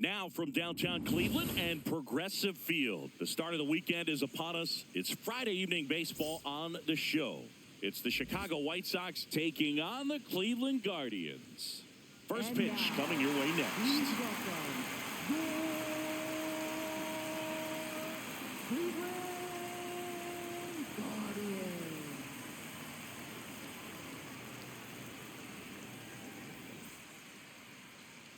Now from downtown Cleveland and Progressive Field. The start of the weekend is upon us. It's Friday evening baseball on the show. It's the Chicago White Sox taking on the Cleveland Guardians. First pitch coming your way next.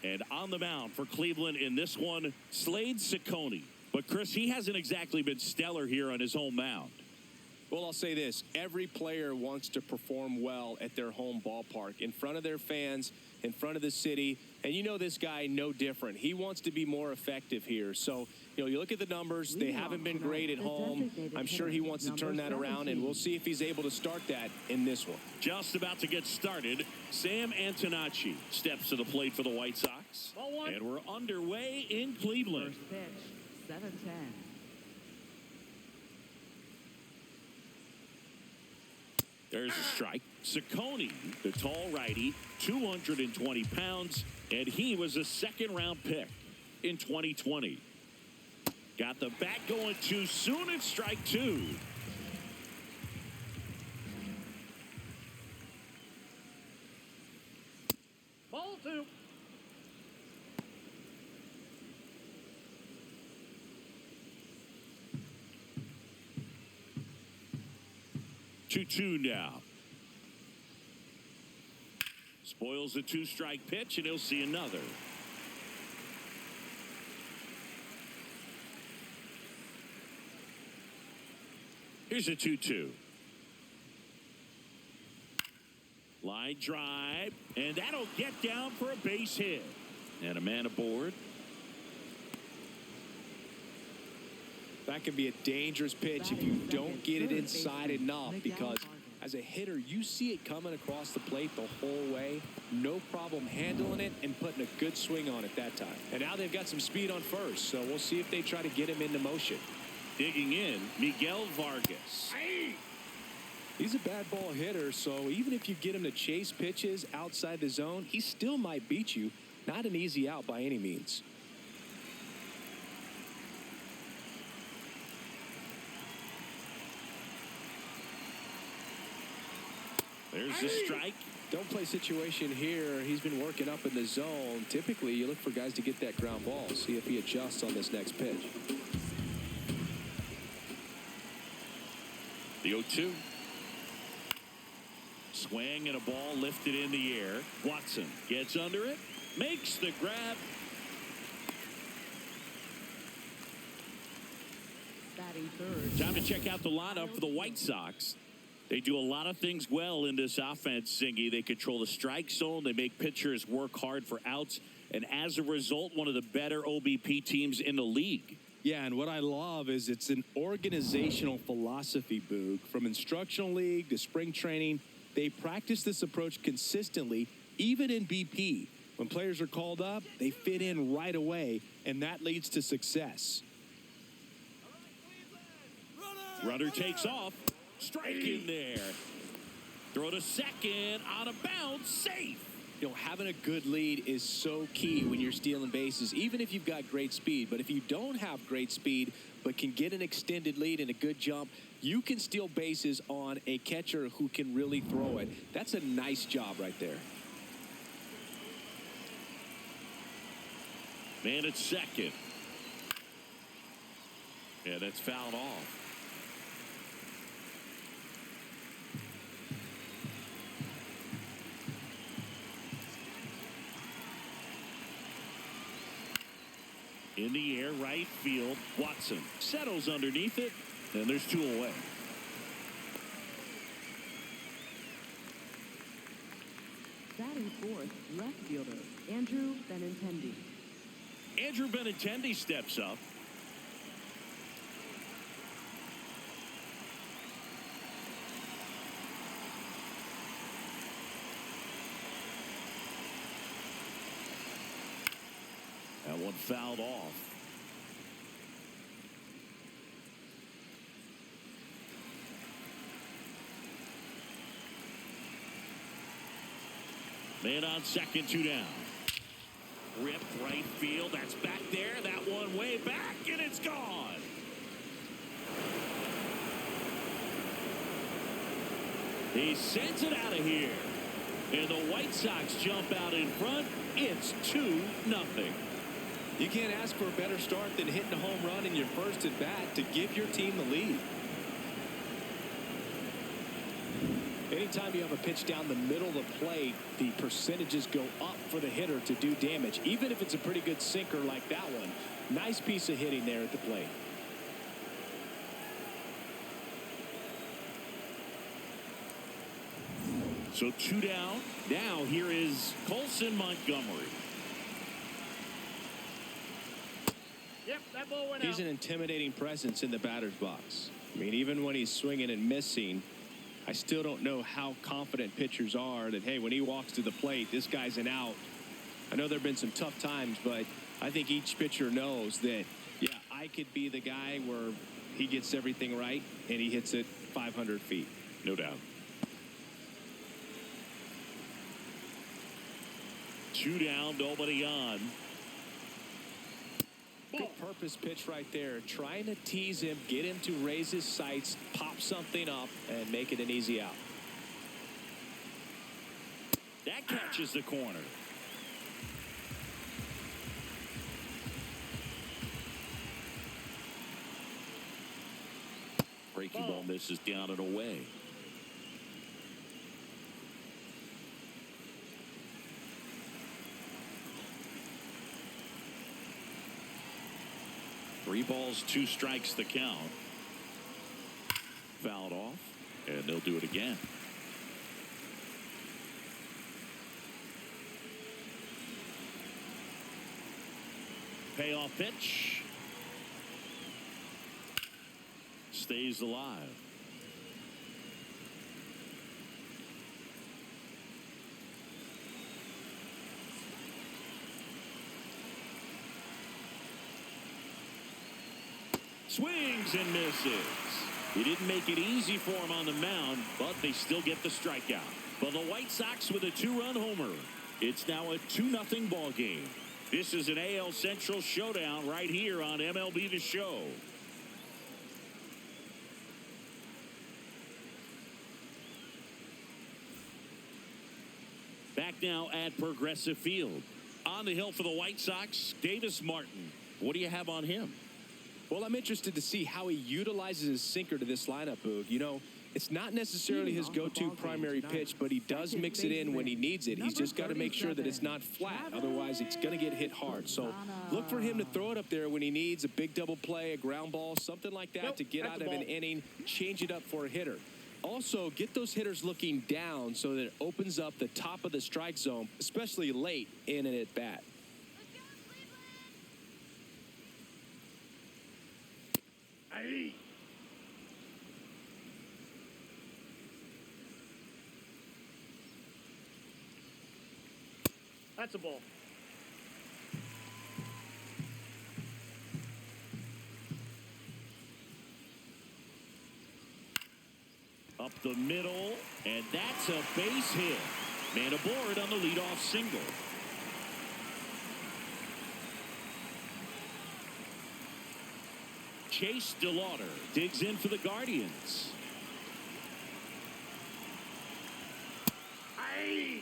And on the mound for Cleveland in this one, Slade Ciccone. But, Chris, he hasn't exactly been stellar here on his home mound. Well, I'll say this. Every player wants to perform well at their home ballpark, in front of their fans, in front of the city. And you know this guy no different. He wants to be more effective here. So, you look at the numbers. They haven't been great at home. I'm sure he wants to turn that around, and we'll see if he's able to start that in this one. Just about to get started. Sam Antonacci steps to the plate for the White Sox. And we're underway in Cleveland. First pitch, 7-10. There's a strike. Ciccone, the tall righty, 220 pounds, and he was a second-round pick in 2020. Got the bat going too soon at strike two. Ball two. Two now. Spoils the two-strike pitch, and he'll see another. Here's a 2-2. Line drive, and that'll get down for a base hit. And a man aboard. That can be a dangerous pitch if you don't get it inside enough, because as a hitter, you see it coming across the plate the whole way. No problem handling it and putting a good swing on it that time. And now they've got some speed on first, so we'll see if they try to get him into motion. Digging in, Miguel Vargas. He's a bad ball hitter, so even if you get him to chase pitches outside the zone, he still might beat you. Not an easy out by any means. There's the strike. Don't play situation here. He's been working up in the zone. Typically, you look for guys to get that ground ball. See if he adjusts on this next pitch. The 0-2. Swing and a ball lifted in the air. Watson gets under it, makes the grab. Batting third. Time to check out the lineup for the White Sox. They do a lot of things well in this offense, Singy. They control the strike zone. They make pitchers work hard for outs. And as a result, one of the better OBP teams in the league. Yeah, and what I love is it's an organizational philosophy, Boog. From instructional league to spring training, they practice this approach consistently, even in BP. When players are called up, they fit in right away, and that leads to success. Runner takes off. Strike in there. Throw to second, out of bounds, safe. Having a good lead is so key when you're stealing bases, even if you've got great speed. But if you don't have great speed but can get an extended lead and a good jump, you can steal bases on a catcher who can really throw it. That's a nice job right there. Man at second. Yeah, that's fouled off. In the air, right field. Watson settles underneath it, and there's two away. Batting fourth, left fielder, Andrew Benintendi. Andrew Benintendi steps up. That one fouled off. Man on second, two down. Ripped right field. That's back there. That one way back, and it's gone. He sends it out of here. And the White Sox jump out in front. It's 2-0. You can't ask for a better start than hitting a home run in your first at bat to give your team the lead. Anytime you have a pitch down the middle of the plate, the percentages go up for the hitter to do damage, even if it's a pretty good sinker like that one. Nice piece of hitting there at the plate. So 2 down. Now here is Colson Montgomery. Yep, that ball went out. He's an intimidating presence in the batter's box. I mean, even when he's swinging and missing, I still don't know how confident pitchers are that, hey, when he walks to the plate, this guy's an out. I know there have been some tough times, but I think each pitcher knows that, yeah, I could be the guy where he gets everything right and he hits it 500 feet. No doubt. 2 down, nobody on. Good purpose pitch right there. Trying to tease him, get him to raise his sights, pop something up, and make it an easy out. That catches the corner. Breaking ball misses down and away. Three balls, 2 strikes the count. Fouled off, and they'll do it again. Payoff pitch. Stays alive. Swings and misses. He didn't make it easy for him on the mound, but they still get the strikeout. But the White Sox with a 2-run homer. It's now a 2-0 ball game. This is an AL Central showdown right here on MLB The Show. Back now at Progressive Field. On the hill for the White Sox, Davis Martin. What do you have on him? Well, I'm interested to see how he utilizes his sinker to this lineup, Boog. You know, it's not necessarily his go-to primary pitch, but he does mix it in when he needs it. He's just got to make sure that it's not flat. Otherwise, it's going to get hit hard. So look for him to throw it up there when he needs a big double play, a ground ball, something like that to get out of an inning, change it up for a hitter. Also, get those hitters looking down so that it opens up the top of the strike zone, especially late in an at-bat. Aye. That's a ball. Up the middle, and that's a base hit. Man aboard on the leadoff single. Chase DeLauder digs in for the Guardians. Aye.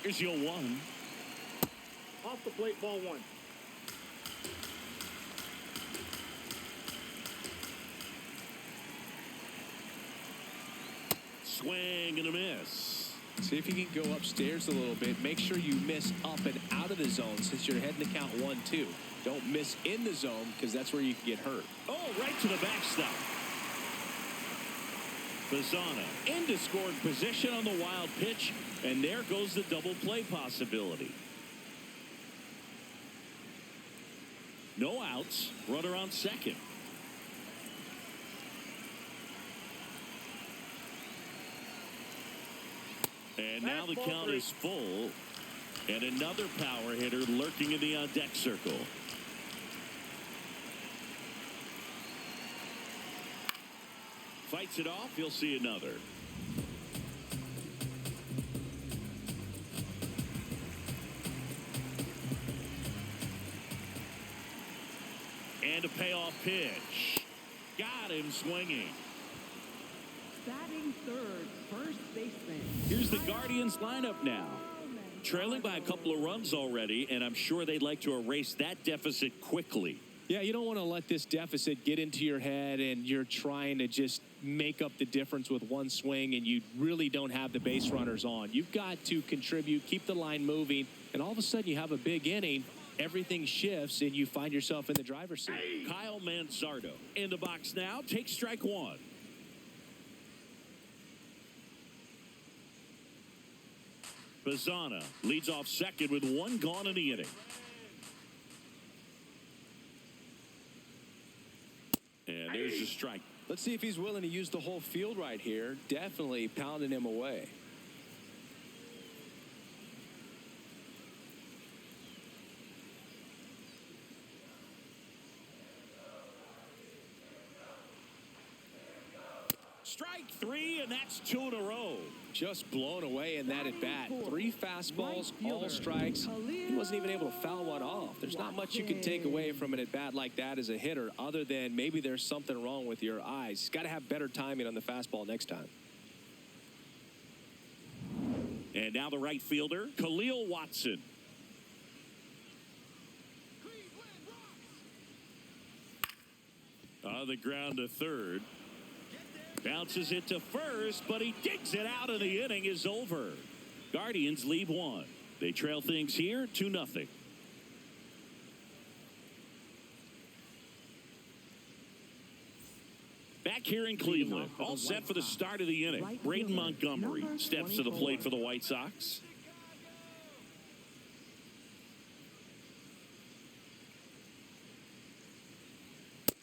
Here's your 1. Off the plate, ball 1. Swing and a miss. See if you can go upstairs a little bit. Make sure you miss up and out of the zone since you're heading to count 1-2. Don't miss in the zone because that's where you can get hurt. Oh, right to the backstop. Bazzana into scoring position on the wild pitch, and there goes the double play possibility. No outs, runner on second. And now the count is full, and another power hitter lurking in the on-deck circle. fights it off. He'll see another. And a payoff pitch. Got him swinging. Batting third, first baseman. Here's the Guardians lineup now. Trailing by a couple of runs already, and I'm sure they'd like to erase that deficit quickly. Yeah, you don't want to let this deficit get into your head and you're trying to just make up the difference with one swing and you really don't have the base runners on. You've got to contribute, keep the line moving, and all of a sudden you have a big inning. Everything shifts and you find yourself in the driver's seat. Kyle Manzardo in the box now. Takes strike one. Bazzana leads off second with one gone in the inning. And there's the strike. Let's see if he's willing to use the whole field right here. Definitely pounding him away. Strike three, and that's two in a row. Just blown away in that at bat. Three fastballs, all strikes. He wasn't even able to foul one off. There's not much you can take away from an at bat like that as a hitter, other than maybe there's something wrong with your eyes. He's got to have better timing on the fastball next time. And now the right fielder, Khalil Watson. On the ground to third. Bounces it to first, but he digs it out, and the inning is over. Guardians lead one. They trail things here 2-0. Back here in Cleveland, all set for the start of the inning. Braden Montgomery steps to the plate for the White Sox.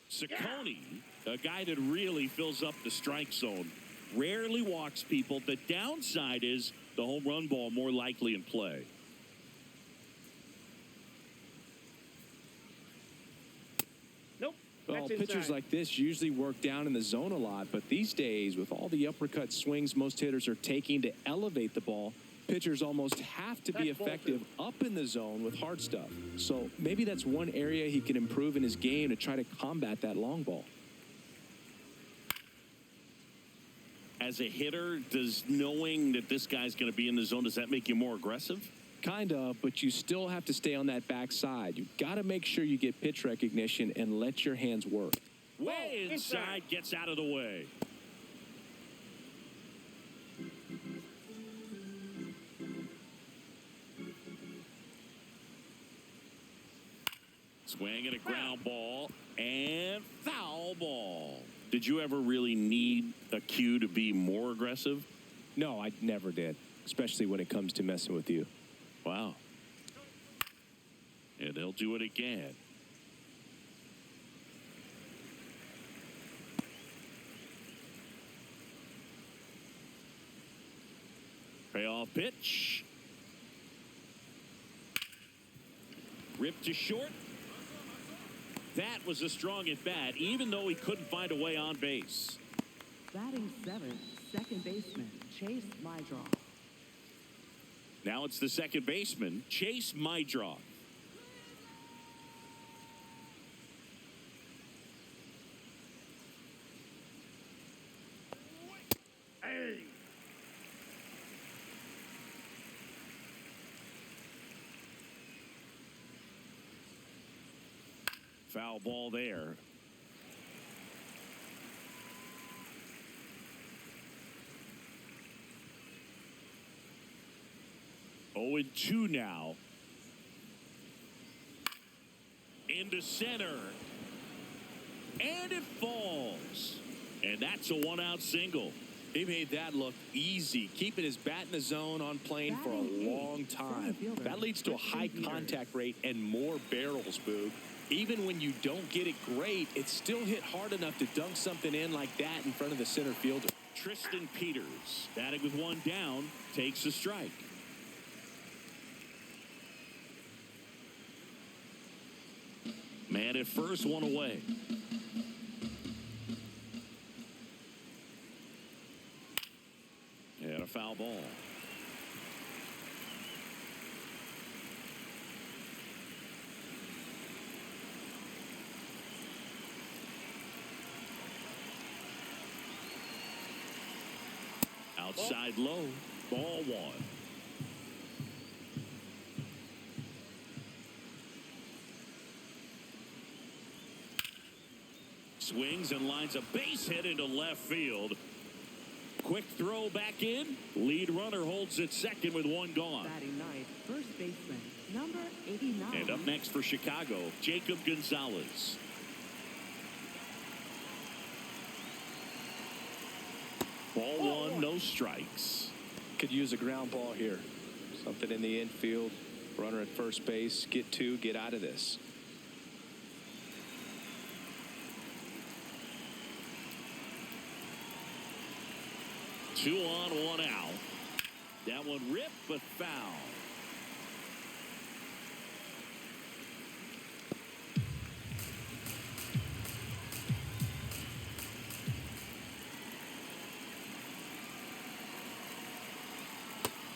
Ciccone, a guy that really fills up the strike zone, rarely walks people. The downside is the home run ball more likely in play. Nope. Well, That's pitchers inside. like this usually work down in the zone a lot, but these days, with all the uppercut swings most hitters are taking to elevate the ball, pitchers almost have to be That's ball effective up in the zone with hard stuff. So maybe that's one area he can improve in his game to try to combat that long ball. As a hitter, does knowing that this guy's going to be in the zone, does that make you more aggressive? Kind of, but you still have to stay on that backside. You've got to make sure you get pitch recognition and let your hands work. Way inside, gets out of the way. Swing and a ground ball and foul ball. Did you ever really need a cue to be more aggressive? No, I never did, especially when it comes to messing with you. Wow. And they'll do it again. Payoff pitch. Ripped to short. That was a strong at bat, even though he couldn't find a way on base. Batting seventh, second baseman, Chase Mydroff. Now it's the second baseman, Chase Mydroff. Hey. Foul ball there. Oh, and 2 now. Into center. And it falls. And that's a 1-out single. He made that look easy, keeping his bat in the zone on plane for a long time. That leads to a high contact rate and more barrels, Boog. Even when you don't get it great, it's still hit hard enough to dunk something in like that in front of the center fielder. Tristan Peters, batting with 1 down, takes a strike. Man at first, 1 away. foul ball. Outside low, ball one. Swings and lines a base hit into left field. Quick throw back in. Lead runner holds at second with one gone. Batting ninth, first baseman, number 89. And up next for Chicago, Jacob Gonzalez. Ball one, no strikes. Could use a ground ball here. Something in the infield. Runner at first base. Get two, get out of this. Two on, one out. That one ripped, but foul.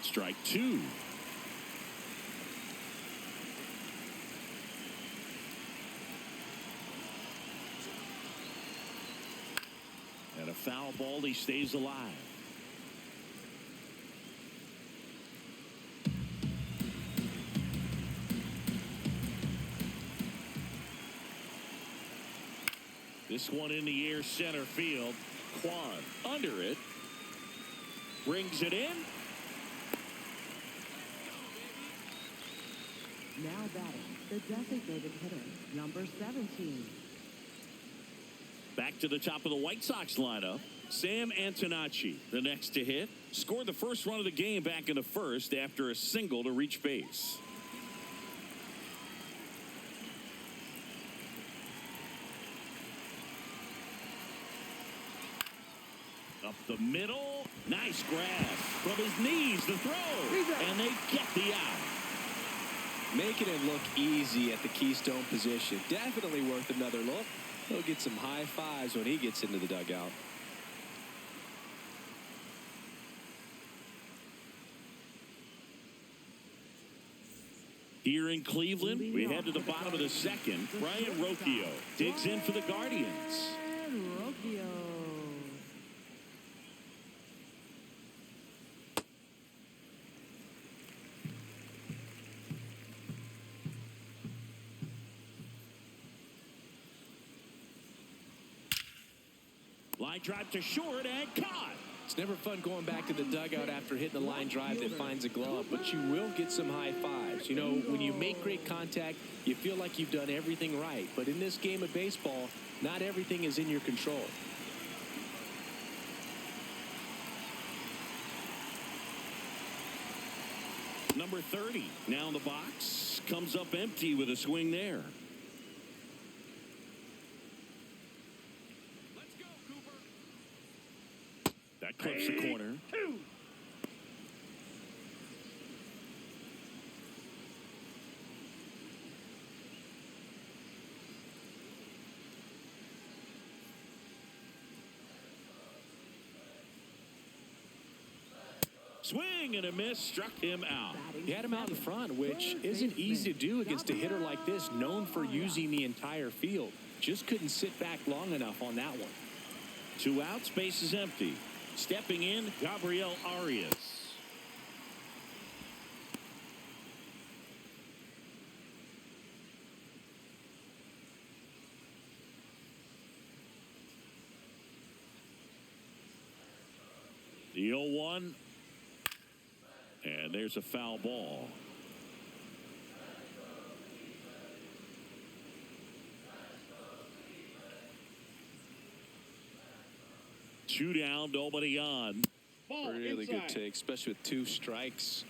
Strike two. And a foul ball, he stays alive. This one in the air, center field. Quan under it. Brings it in. Now batting, the designated hitter, number 17. Back to the top of the White Sox lineup. Sam Antonacci, the next to hit. Scored the first run of the game back in the first after a single to reach base. Up the middle. Nice grab. From his knees, the throw. And they get the out. Making it look easy at the keystone position. Definitely worth another look. He'll get some high fives when he gets into the dugout. Here in Cleveland, we head to the bottom of the second. Brian Rocchio digs in for the Guardians. Rocchio. Line drive to short and caught. It's never fun going back to the dugout after hitting a line drive that finds a glove, but you will get some high fives. You know, when you make great contact, you feel like you've done everything right. But in this game of baseball, not everything is in your control. Number 30 now in the box. Comes up empty with a swing there. That clips the corner. Two. Swing and a miss, struck him out. He had him out in front, which isn't easy to do against a hitter like this, known for using the entire field. Just couldn't sit back long enough on that one. 2 outs, base is empty. Stepping in, Gabriel Arias. The 0-1. And there's a foul ball. Two down, nobody on. Ball Really inside. good take, especially with 2 strikes.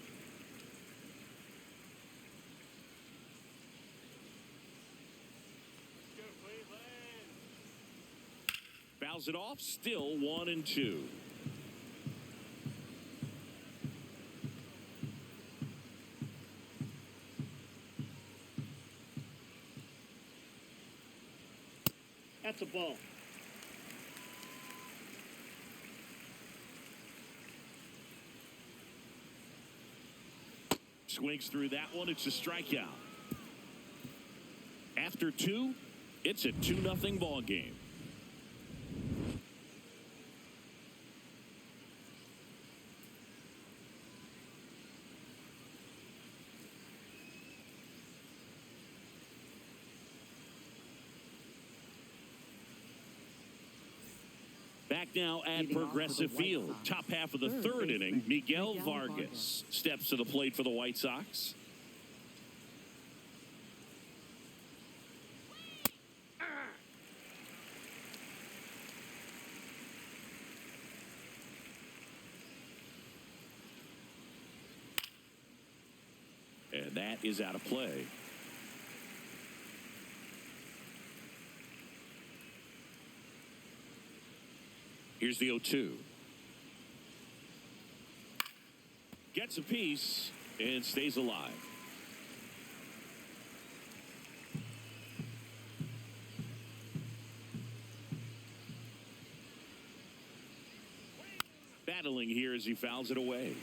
Fouls it off, still 1-2. That's a ball. Swings through that one. It's a strikeout. After 2, it's a 2-0 ball game. Back now at Progressive Field. Top half of the third inning. Miguel Vargas steps to the plate for the White Sox. And that is out of play. Here's the 0-2. Gets a piece and stays alive. Battling here as he fouls it away.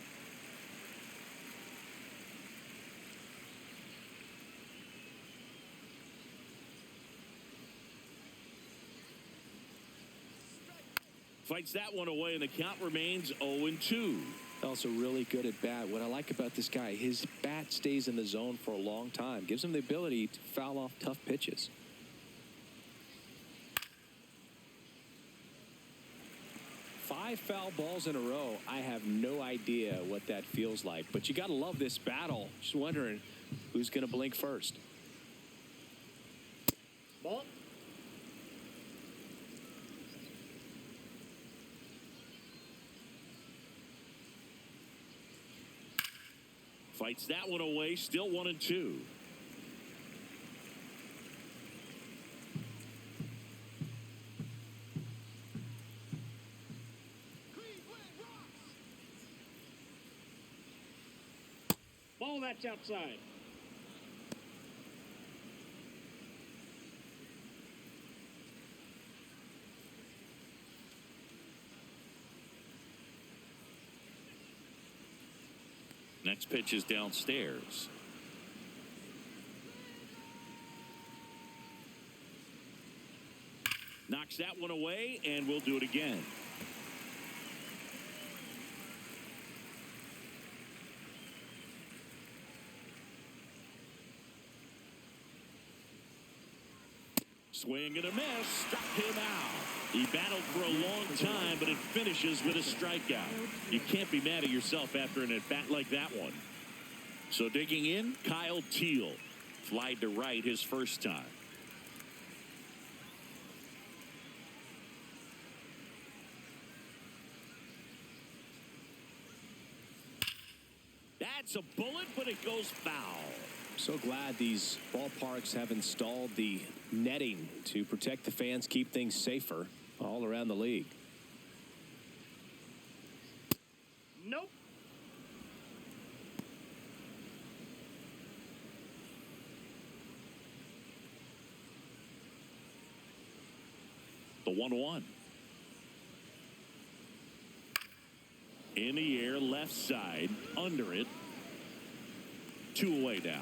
Fights that one away, and the count remains 0-2. Also really good at bat. What I like about this guy, his bat stays in the zone for a long time. Gives him the ability to foul off tough pitches. Five foul balls in a row. I have no idea what that feels like. But you got to love this battle. Just wondering who's going to blink first. Ball. Fights that one away, still 1-2. Ball, that's outside. Next pitch is downstairs. Knocks that one away, and we'll do it again. Swing and a miss. Struck him out. He battled for a long time, but it finishes with a strikeout. You can't be mad at yourself after an at-bat like that one. So digging in, Kyle Teal. Flied to right his first time. That's a bullet, but it goes foul. So glad these ballparks have installed the netting to protect the fans, keep things safer all around the league. Nope. The 1-1. In the air, left side, under it. 2 away now.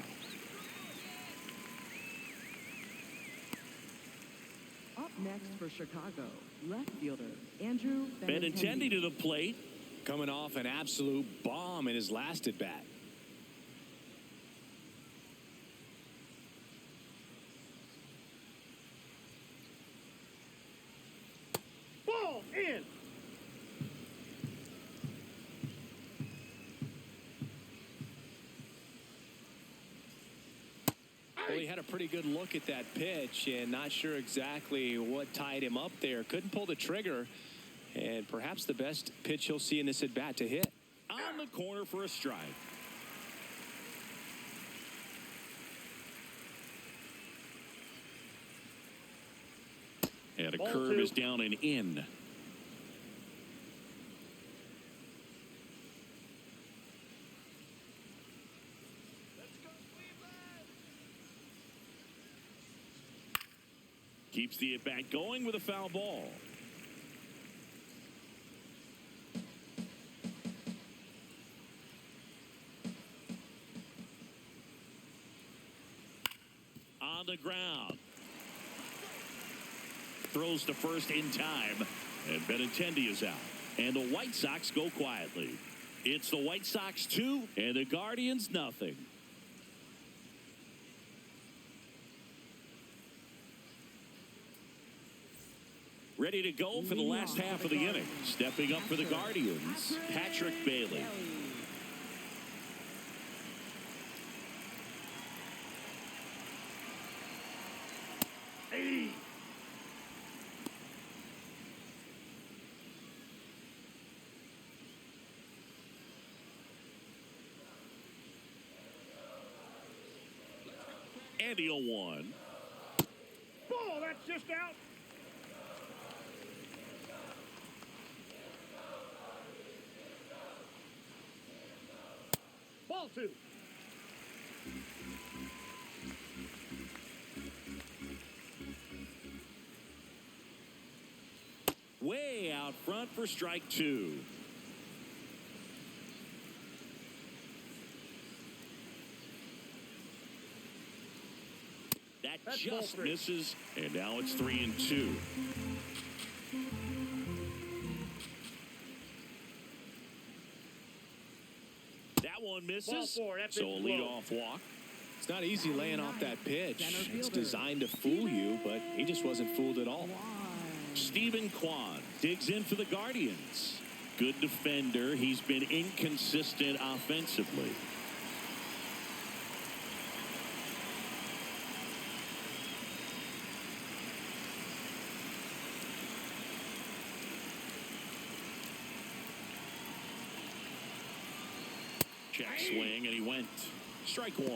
Up next for Chicago, left fielder Andrew Benintendi to the plate. Coming off an absolute bomb in his last at bat. Ball in. Well, he had a pretty good look at that pitch and not sure exactly what tied him up there. Couldn't pull the trigger, and perhaps the best pitch he'll see in this at bat to hit. On the corner for a strike. And a Ball curve 2. is down and in. Keeps the at-bat going with a foul ball. on the ground. Throws to first in time, and Benintendi is out. And the White Sox go quietly. It's the White Sox 2 and the Guardians nothing. Ready to go for the last half of the inning. Stepping up for the Guardians, Patrick Bailey. Hey. And the 0-1. Ball, that's just out. Ball 2. Way out front for strike 2. That just misses, and now it's 3-2. That one misses, so a leadoff walk. It's not easy laying off that pitch. It's designed to fool you, but he just wasn't fooled at all. Stephen Kwan digs in for the Guardians. Good defender. He's been inconsistent offensively. Check swing, and he went. Strike 1.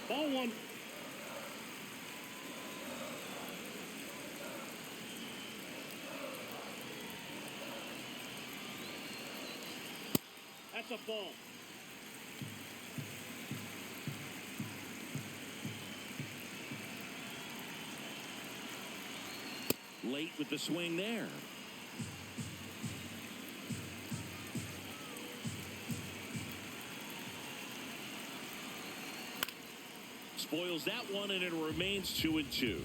Ball 1. That's a ball. Late with the swing there. Spoils that one, and it remains 2-2.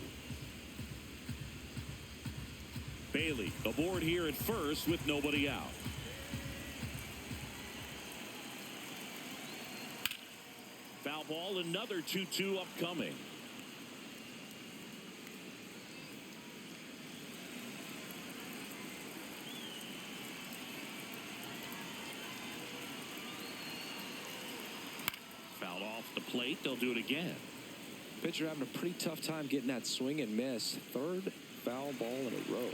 Bailey aboard here at first with nobody out. Foul ball, another 2-2 upcoming. Foul off the plate. They'll do it again. Pitcher having a pretty tough time getting that swing and miss. Third foul ball in a row.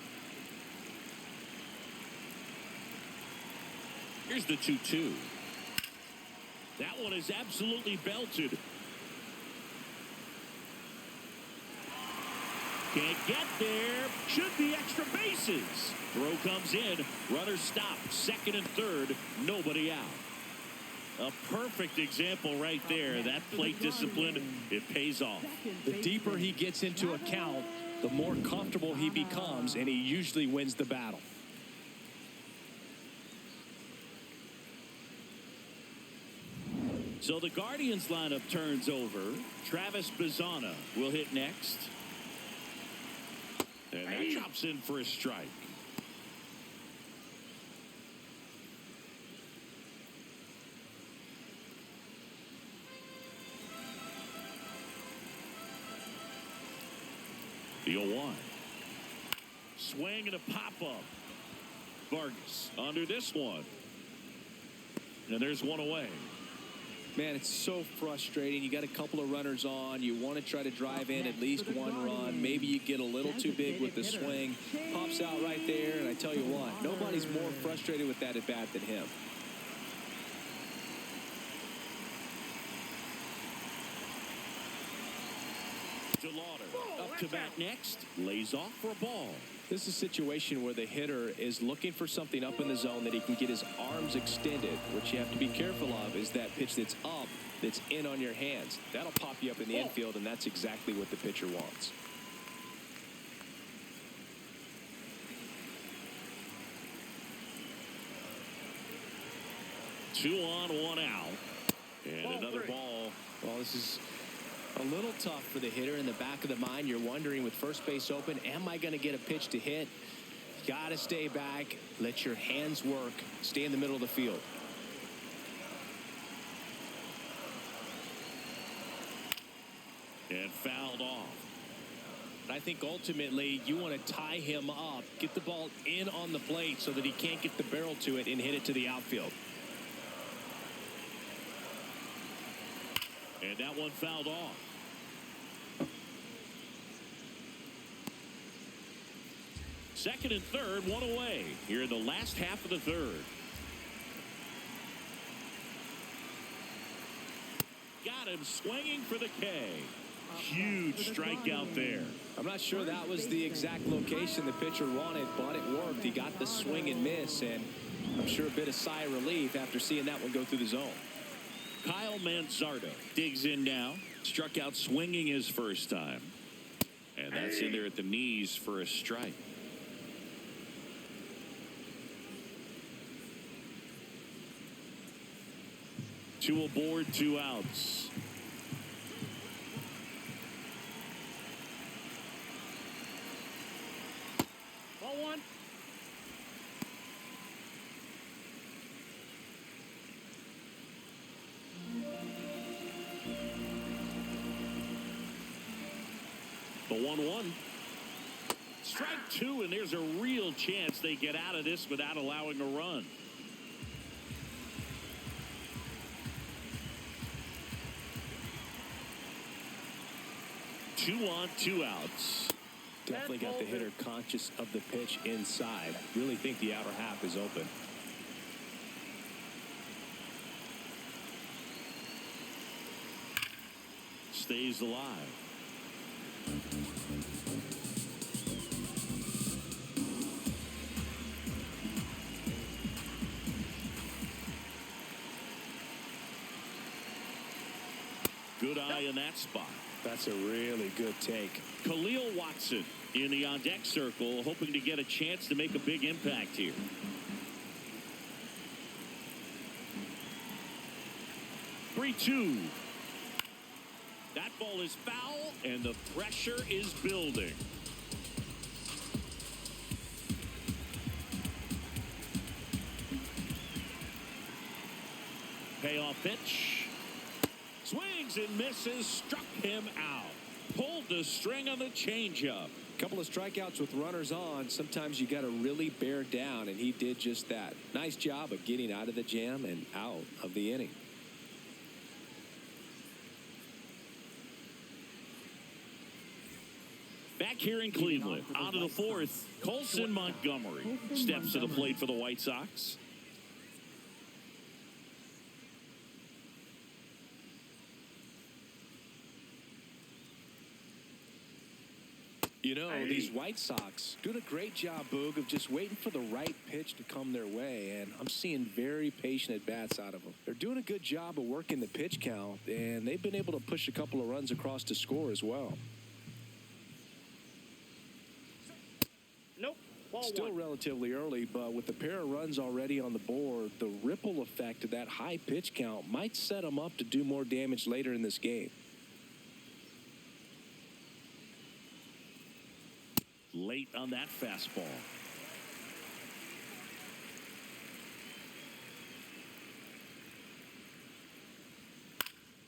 Here's the 2-2. That one is absolutely belted. Can't get there. Should be extra bases. Throw comes in. Runners stop. Second and third. Nobody out. A perfect example right there. That plate discipline, it pays off. The deeper he gets into a count, the more comfortable he becomes, and he usually wins the battle. So the Guardians lineup turns over. Travis Bazzana will hit next. And that drops in for a strike. The 0-1. Swing and a pop-up. Vargas under this one. And there's one away. Man, it's so frustrating. You got a couple of runners on. You want to try to drive in at least one run. Maybe you get a little too big with the swing. Pops out right there, and I tell you what, nobody's more frustrated with that at bat than him. DeLauder up to bat next. Lays off for a ball. This is a situation where the hitter is looking for something up in the zone that he can get his arms extended. What you have to be careful of is that pitch that's up, that's in on your hands. That'll pop you up in the infield, and that's exactly what the pitcher wants. 2 on, 1 out. And Ball another 3. ball. Well, this is a little tough for the hitter. In the back of the mind, you're wondering with first base open, am I going to get a pitch to hit? Got to stay back. Let your hands work. Stay in the middle of the field. And fouled off. I think ultimately you want to tie him up, get the ball in on the plate so that he can't get the barrel to it and hit it to the outfield. And that one fouled off. Second and third, one away here in the last half of the third. Got him swinging for the K. Huge strikeout there. I'm not sure that was the exact location the pitcher wanted, but it worked. He got the swing and miss, and I'm sure a bit of sigh of relief after seeing that one go through the zone. Kyle Manzardo digs in now. Struck out swinging his first time. And that's in there at the knees for a strike. Two aboard, 2 outs. Ball 1. The 1-1. Strike 2, and there's a real chance they get out of this without allowing a run. Two on, 2 outs. Definitely got the hitter conscious of the pitch inside. Really think the outer half is open. Stays alive. Good eye in that spot. That's a really good take. Khalil Watson in the on-deck circle, hoping to get a chance to make a big impact here. Three-2. That ball is foul, and the pressure is building. Payoff pitch. Swings and misses, struck him out. Pulled the string on the changeup. A couple of strikeouts with runners on. Sometimes you got to really bear down, and he did just that. Nice job of getting out of the jam and out of the inning. Back here in Cleveland, out of the fourth, Colson Montgomery steps to the plate for the White Sox. You know, these White Sox doing a great job, Boog, of just waiting for the right pitch to come their way, and I'm seeing very patient at-bats out of them. They're doing a good job of working the pitch count, and they've been able to push a couple of runs across to score as well. Nope. Ball Still 1. relatively early, but with the pair of runs already on the board, the ripple effect of that high pitch count might set them up to do more damage later in this game. Late on that fastball.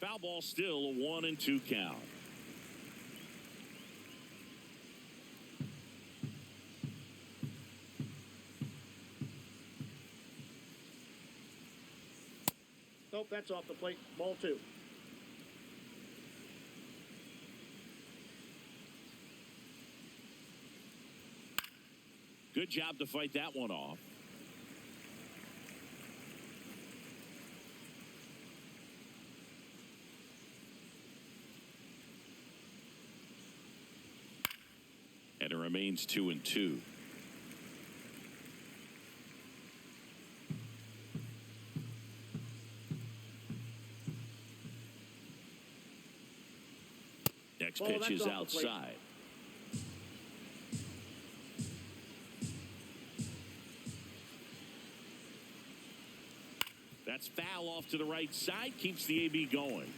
Foul ball, still a 1-2 count. Nope, that's off the plate. Ball 2. Good job to fight that one off. And it remains 2-2. Next pitch is outside. That's foul off to the right side. Keeps the AB going.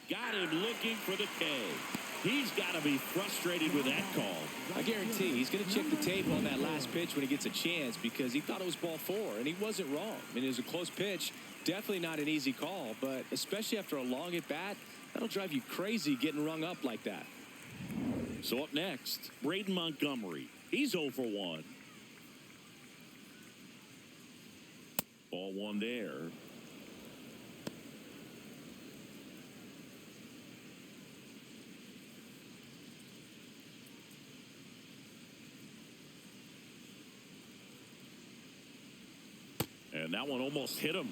Got him looking for the K. He's got to be frustrated with that call. I guarantee he's going to check the tape on that last pitch when he gets a chance, because he thought it was ball 4, and he wasn't wrong. I mean, it was a close pitch. Definitely not an easy call, but especially after a long at-bat, that'll drive you crazy getting rung up like that. So up next, Braden Montgomery. He's 0 for 1. Ball 1 there. And that one almost hit him.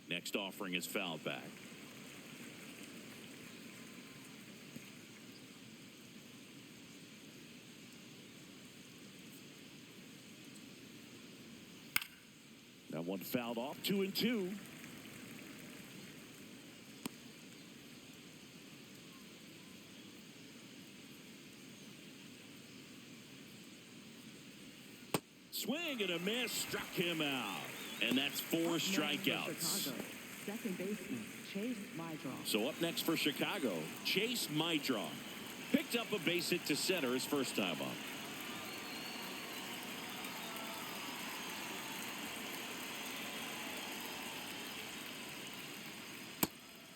Next offering is fouled back. That one fouled off. 2-2. Swing and a miss, struck him out. And that's 4 strikeouts. Second baseman, Chase Mydroff. So up next for Chicago, Chase Mydroff. Picked up a base hit to center his first time up.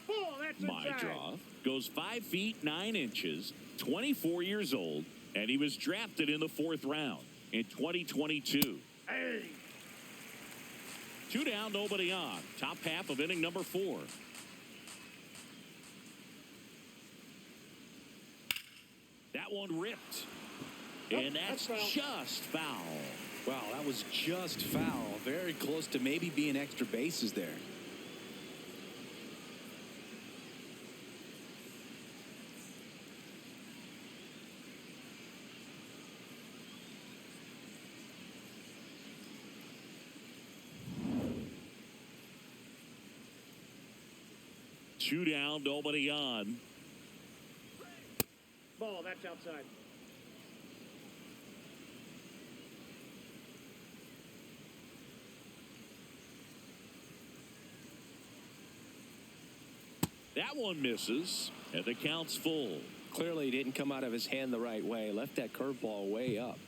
Oh, that's inside. Mydroff goes 5 feet 9 inches, 24 years old, and he was drafted in the 4th round in 2022. Hey. 2 down, nobody on. Top half of inning number 4. That one ripped. And that's just foul. Wow, that was just foul. Very close to maybe being extra bases there. Two down, nobody on. Ball, that's outside. That one misses, and the count's full. Clearly, he didn't come out of his hand the right way. Left that curveball way up.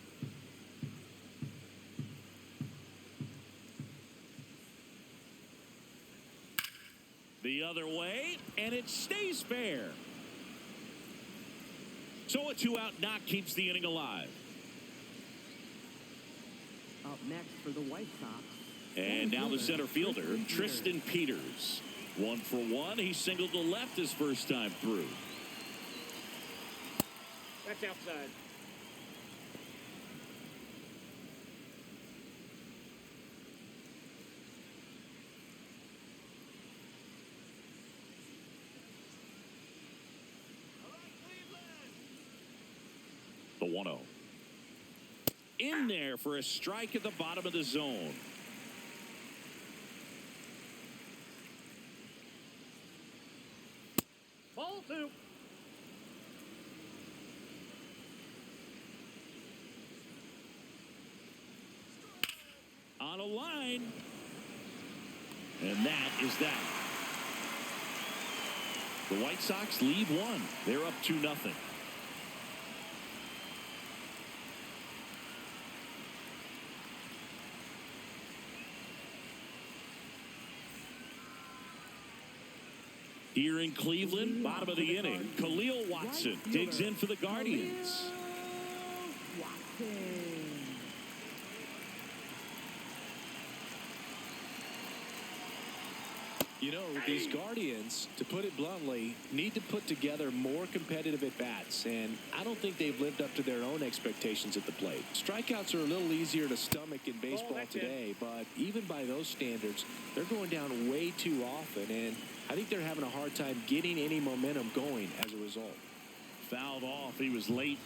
The other way, and it stays fair. So a 2-out knock keeps the inning alive. Up next for the White Sox. And now the center fielder, Tristan Peters. 1 for 1. He singled to left his first time through. That's outside. The 1-0. In there for a strike at the bottom of the zone. Ball 2. On a line. And that is that. The White Sox lead 1. They're up 2-0. Here in Cleveland, bottom of the inning, Khalil Watson digs in for the Guardians. You know, these Guardians, to put it bluntly, need to put together more competitive at-bats, and I don't think they've lived up to their own expectations at the plate. Strikeouts are a little easier to stomach in baseball today, but even by those standards, they're going down way too often, and I think they're having a hard time getting any momentum going as a result. Fouled off. He was late.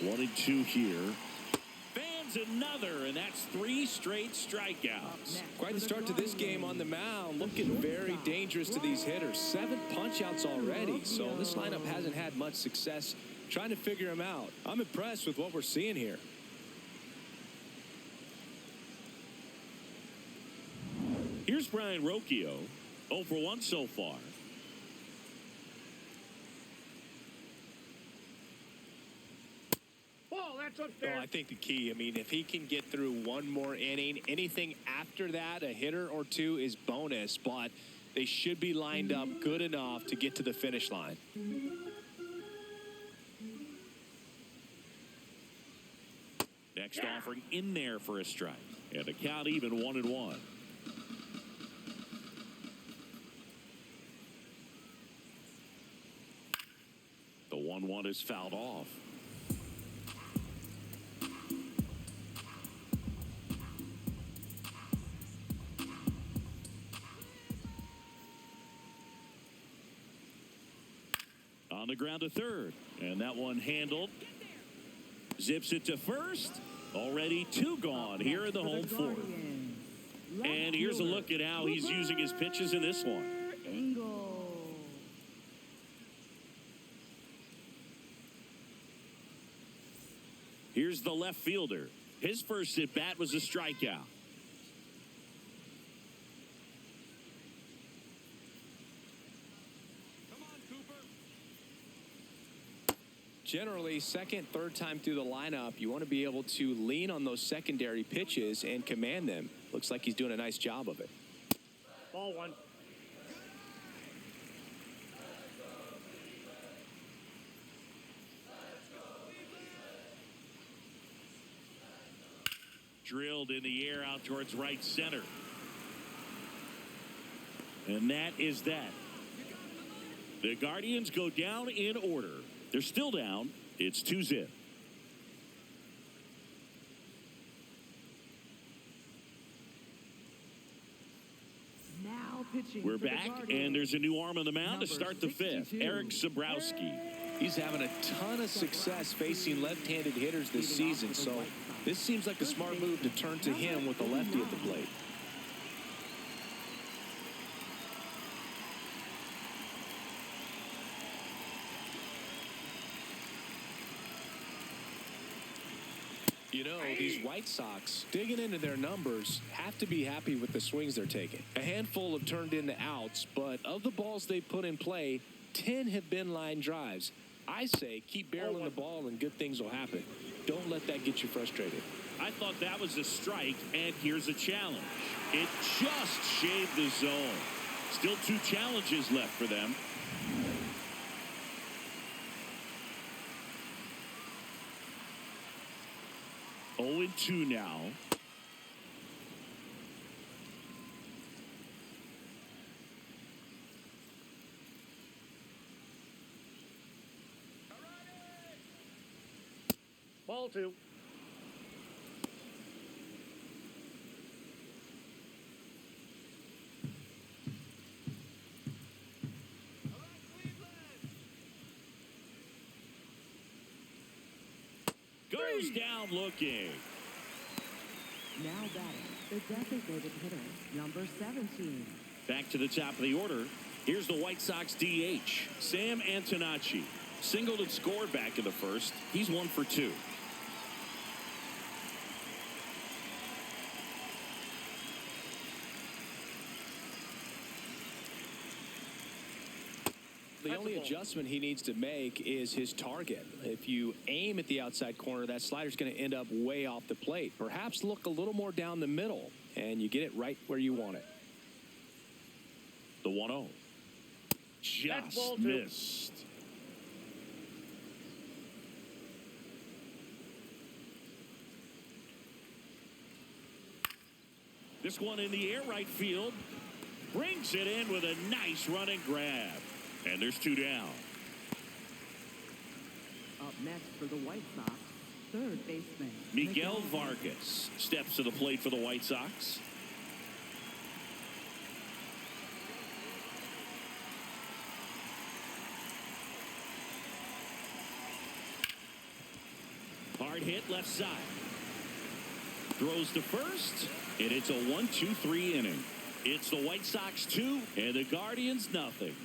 1-2 here. Fans another, and that's 3 straight strikeouts. Quite the start to this game on the mound. Looking very dangerous to these hitters. 7 punch-outs already, so this lineup hasn't had much success trying to figure him out. I'm impressed with what we're seeing here. Here's Brian Rocchio, 0 for 1 so far. Ball, that's upstairs. Well, I think the key, if he can get through one more inning, anything after that, a hitter or two is bonus, but they should be lined up good enough to get to the finish line. Next offering in there for a strike. And the count even 1-1. The 1-1 is fouled off. On the ground to third, and that one handled. Zips it to first. Already 2 gone here in the home fourth. And here's a look at how he's using his pitches in this one. Here's the left fielder. His first at bat was a strikeout. Generally, second, third time through the lineup, you want to be able to lean on those secondary pitches and command them. Looks like he's doing a nice job of it. Ball 1. Drilled in the air out towards right center. And that is that. The Guardians go down in order. They're still down. It's 2-0. Now pitching. We're back, and there's a new arm on the mound to start the 5th. Eric Sabrowski. He's having a ton of success facing left-handed hitters this season, so this seems like a smart move to turn to him with a lefty at the plate. You know, these White Sox, digging into their numbers, have to be happy with the swings they're taking. A handful have turned into outs, but of the balls they put in play, 10 have been line drives. I say keep barreling the ball and good things will happen. Don't let that get you frustrated. I thought that was a strike, and here's a challenge. It just shaved the zone. Still 2 challenges left for them. Oh, and 2 now. Ball 2. Goes down looking. Now batting, the designated hitter, number 17. Back to the top of the order. Here's the White Sox DH, Sam Antonacci. Singled and scored back in the first. He's 1 for 2. The only adjustment he needs to make is his target. If you aim at the outside corner, that slider's going to end up way off the plate. Perhaps look a little more down the middle, and you get it right where you want it. The 1-0. Just missed. This one in the air right field. Brings it in with a nice running grab. And there's 2 down. Up next for the White Sox, third baseman Miguel Vargas steps to the plate for the White Sox. Hard hit left side. Throws to first, and it's a 1-2-3 inning. It's the White Sox 2 and the Guardians nothing.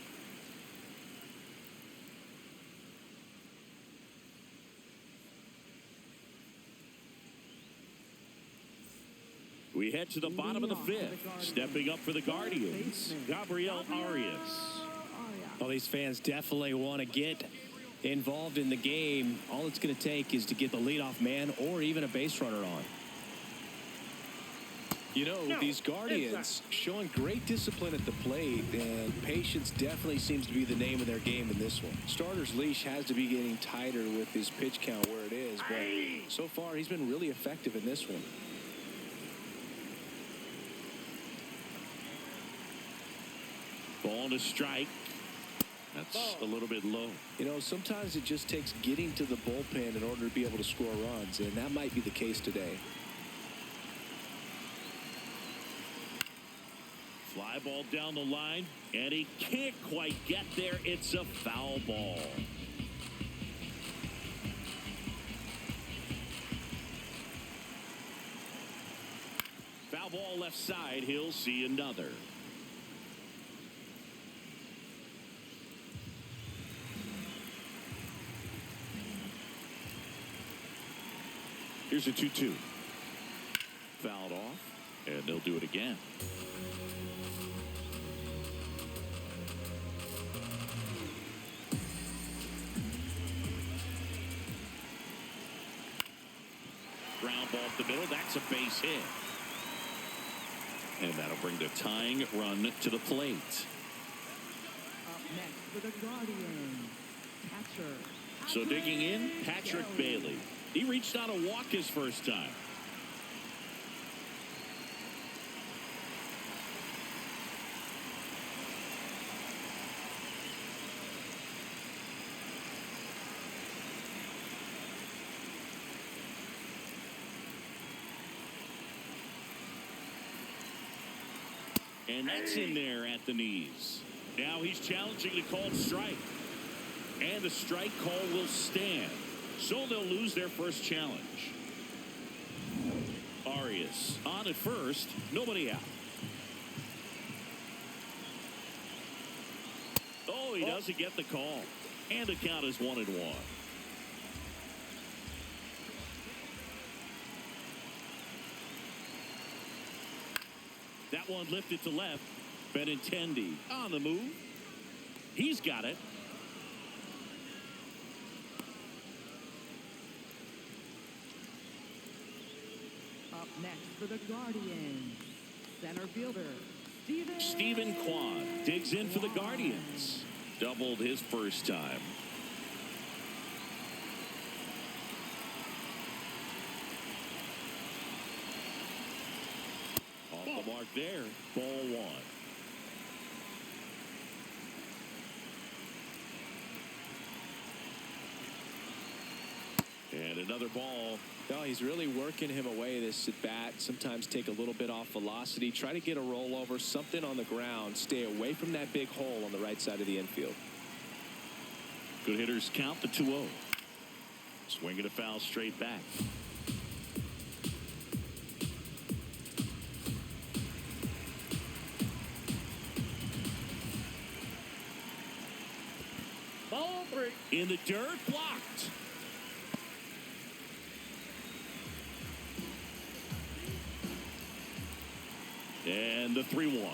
We head to the bottom of the fifth. Stepping up for the Guardians, Gabriel Arias. Well, these fans definitely want to get involved in the game. All it's going to take is to get the leadoff man or even a base runner on. You know, these Guardians showing great discipline at the plate, and patience definitely seems to be the name of their game in this one. Starter's leash has to be getting tighter with his pitch count where it is, but so far he's been really effective in this one. Ball to strike. That's a little bit low. You know, sometimes it just takes getting to the bullpen in order to be able to score runs, and that might be the case today. Fly ball down the line, and he can't quite get there. It's a foul ball. Foul ball left side. He'll see another. Here's a 2-2. Fouled off, and they'll do it again. Ground ball up the middle. That's a base hit. And that'll bring the tying run to the plate. Up next for the Guardians, catcher. So digging in, Patrick Bailey. He reached out a walk his first time. And that's in there at the knees. Now he's challenging the called strike. And the strike call will stand. So they'll lose their first challenge. Arias on at first. Nobody out. Oh, he doesn't get the call. And the count is 1-1. That one lifted to left. Benintendi on the move. He's got it. Up next for the Guardians, center fielder, Stephen Kwan digs in for the Guardians. Doubled his first time. Off the mark there. Ball one. And another ball. No, he's really working him away this at bat. Sometimes take a little bit off velocity. Try to get a rollover, something on the ground. Stay away from that big hole on the right side of the infield. Good hitters count the 2-0. Swinging a foul straight back. Ball three. In the dirt, blocked. And the 3-1.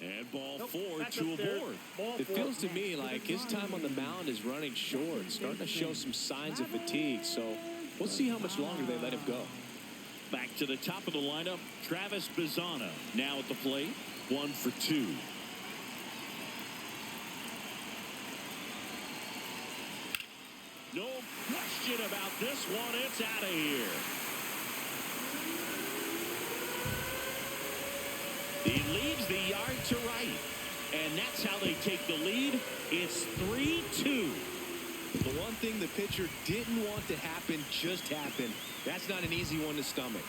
And ball four That's to up there. aboard. Ball It four. feels to me like his time on the mound is running short, starting to show some signs of fatigue. So we'll see how much longer they let him go. Back to the top of the lineup, Travis Bazzana now at the plate, 1 for 2. No question about this one. It's out of here. He leaves the yard to right. And that's how they take the lead. It's 3-2. The one thing the pitcher didn't want to happen just happened. That's not an easy one to stomach.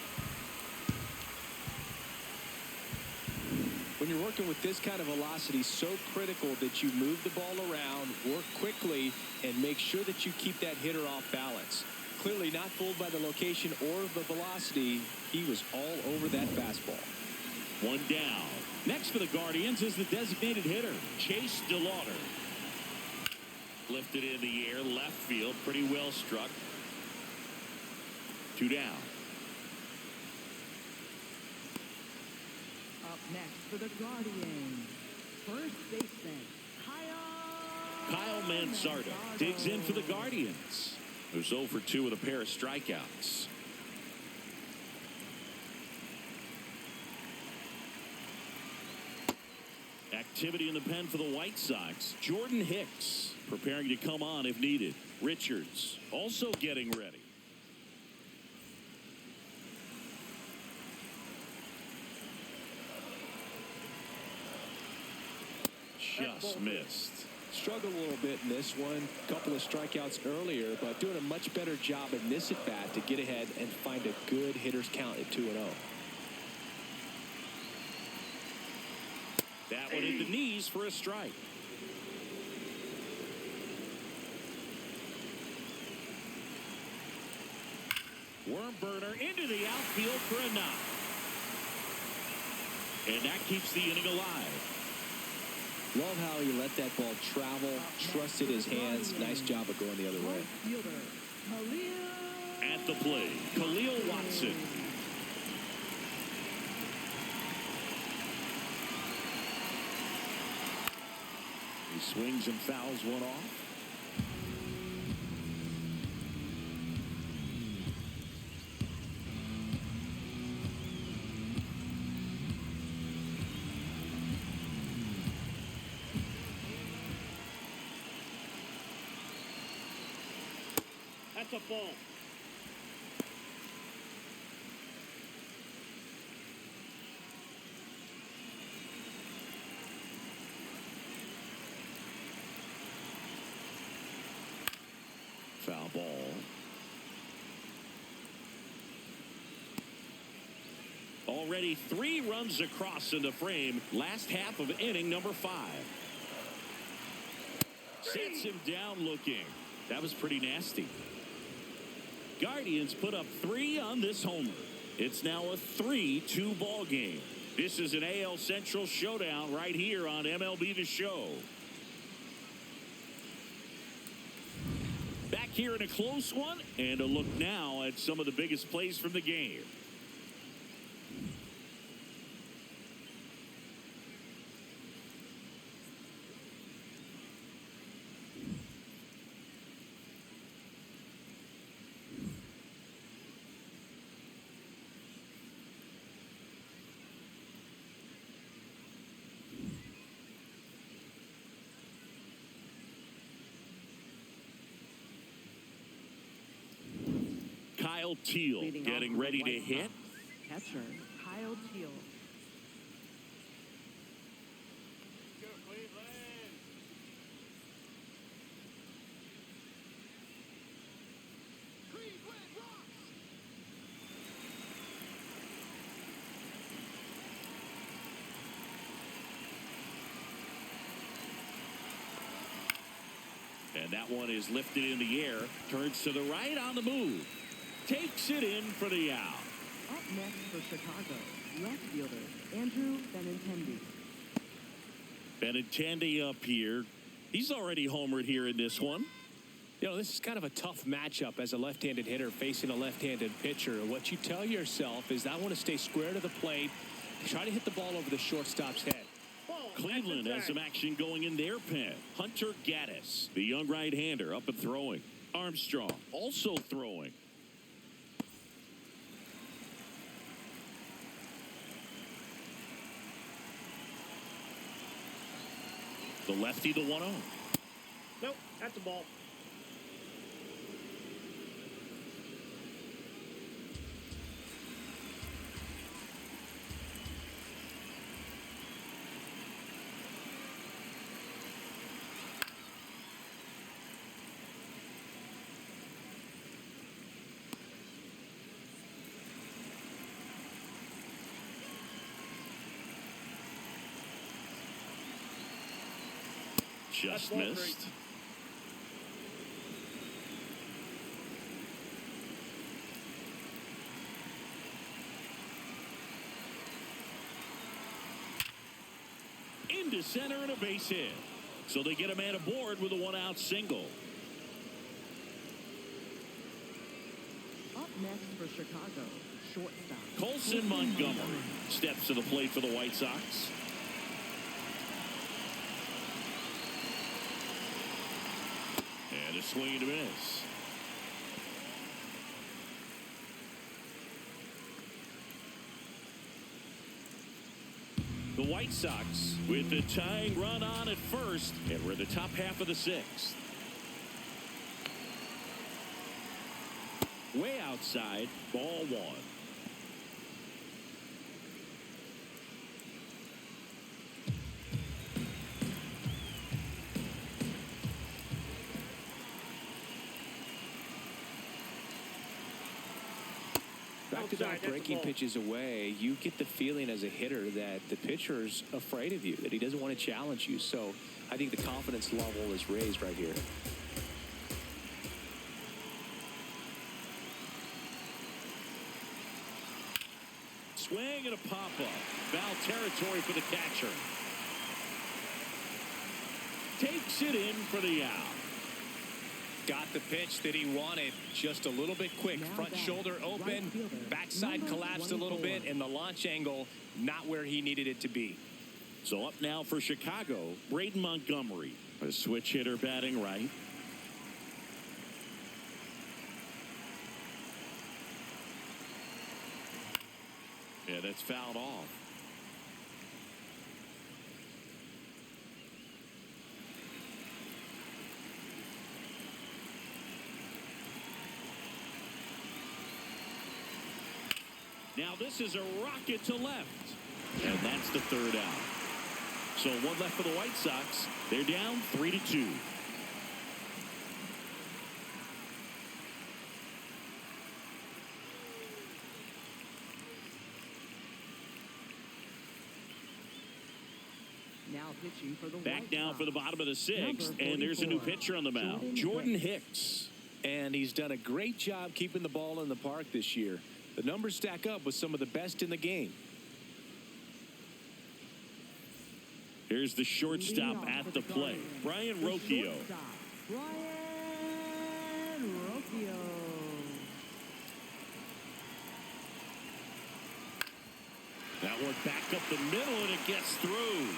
When you're working with this kind of velocity, so critical that you move the ball around, work quickly, and make sure that you keep that hitter off balance. Clearly not fooled by the location or the velocity. He was all over that fastball. One down. Next for the Guardians is the designated hitter, Chase DeLauder. Lifted in the air, left field, pretty well struck. Two down. Up next for the Guardians, first baseman, Kyle Mansardo digs in for the Guardians, who's 0 for 2 with a pair of strikeouts. Activity in the pen for the White Sox. Jordan Hicks preparing to come on if needed. Richards also getting ready. Just missed. Struggled a little bit in this one. A couple of strikeouts earlier, but doing a much better job in this at bat to get ahead and find a good hitter's count at 2-0. That one hit the knees for a strike. Worm burner into the outfield for a knock. And that keeps the inning alive. Love how he let that ball travel, trusted his hands. Nice job of going the other way. At the plate, Khalil Watson. He swings and fouls one off. That's a ball. Foul ball. Already 3 runs across in the frame. Last half of inning number 5. Sets him down looking. That was pretty nasty. Guardians put up 3 on this homer. It's now a 3-2 ball game. This is an AL Central showdown right here on MLB The Show. Back here in a close one, and a look now at some of the biggest plays from the game. Kyle Teal Leading getting off for ready the to White hit. Sox, catcher Kyle Teal. And that one is lifted in the air. Turns to the right on the move. Takes it in for the out. Up next for Chicago, left fielder Andrew Benintendi. Benintendi up here. He's already homered here in this one. You know, this is kind of a tough matchup as a left-handed hitter facing a left-handed pitcher. What you tell yourself is, I want to stay square to the plate, try to hit the ball over the shortstop's head. Cleveland has some action going in their pen. Hunter Gaddis, the young right-hander, up and throwing. Armstrong also throwing. The lefty, the 1-0. Nope, that's a ball. Just ball missed. to center and a base hit. So they get a man aboard with a one-out single. Up next for Chicago, shortstop Colson Montgomery steps to the plate for the White Sox. And a swing and a miss. The White Sox with the tying run on at first, and we're in the top half of the sixth. Way outside, ball one. Back-to-back breaking pitches away, you get the feeling as a hitter that the pitcher's afraid of you, that he doesn't want to challenge you. So I think the confidence level is raised right here. Swing and a pop-up. Foul territory for the catcher. Takes it in for the out. Got the pitch that he wanted, just a little bit quick. Now Front back, shoulder open, right fielder, backside number collapsed a little 24. bit, and the launch angle not where he needed it to be. So up now for Chicago, Braden Montgomery, a switch hitter batting right. Yeah, that's fouled off. Now this is a rocket to left. And that's the third out. So one left for the White Sox. They're down 3-2. now pitching for the Back White now Sox. for the bottom of the sixth. Number And there's a new 44, pitcher on the mound. Jordan Hicks. And he's done a great job keeping the ball in the park this year. The numbers stack up with some of the best in the game. Here's the shortstop at the plate, Brian Rocchio. Brian Rocchio. That one back up the middle, and it gets through.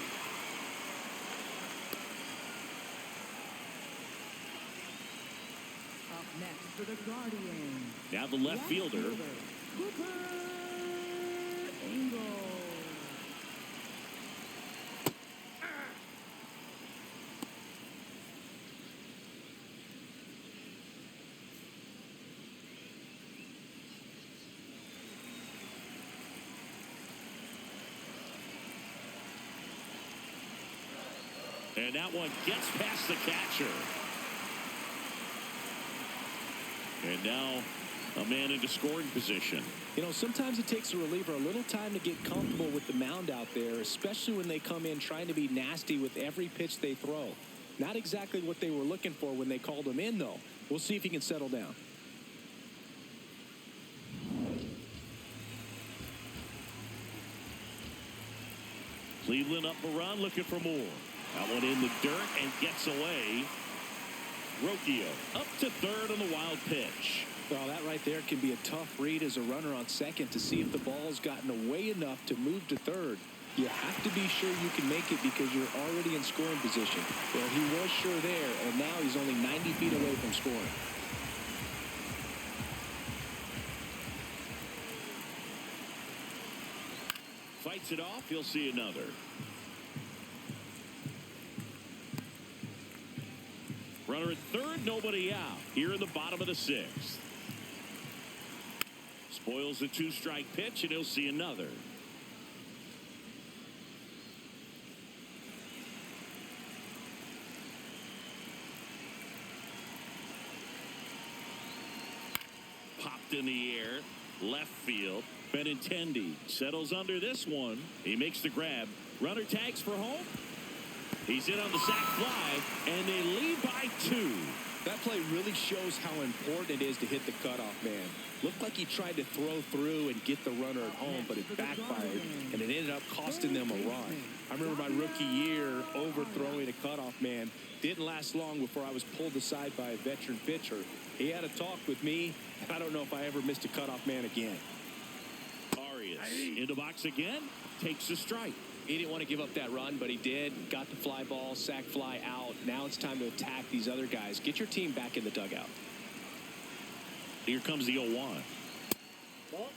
Up next for the Guardians. Now the left fielder. Cooper Engel. And that one gets past the catcher. And now a man into scoring position. You know, sometimes it takes a reliever a little time to get comfortable with the mound out there, especially when they come in trying to be nasty with every pitch they throw. Not exactly what they were looking for when they called him in, though. We'll see if he can settle down. Cleveland up a run, looking for more. That one in the dirt and gets away. Rocchio up to third on the wild pitch. Well, that right there can be a tough read as a runner on second to see if the ball's gotten away enough to move to third. You have to be sure you can make it because you're already in scoring position. Well, he was sure there, and now he's only 90 feet away from scoring. Fights it off. He'll see another. Runner at third, nobody out. Here in the bottom of the sixth. Spoils the two-strike pitch, and he'll see another. Popped in the air. Left field. Benintendi settles under this one. He makes the grab. Runner tags for home. He's in on the sac fly, and they lead by 2. That play really shows how important it is to hit the cutoff man. Looked like he tried to throw through and get the runner at home, but it backfired, and it ended up costing them a run. I remember my rookie year overthrowing a cutoff man. Didn't last long before I was pulled aside by a veteran pitcher. He had a talk with me, and I don't know if I ever missed a cutoff man again. Arias in the box again, takes a strike. He didn't want to give up that run, but he did. Got the fly ball, sac fly out. Now it's time to attack these other guys. Get your team back in the dugout. Here comes the 0-1. Ball.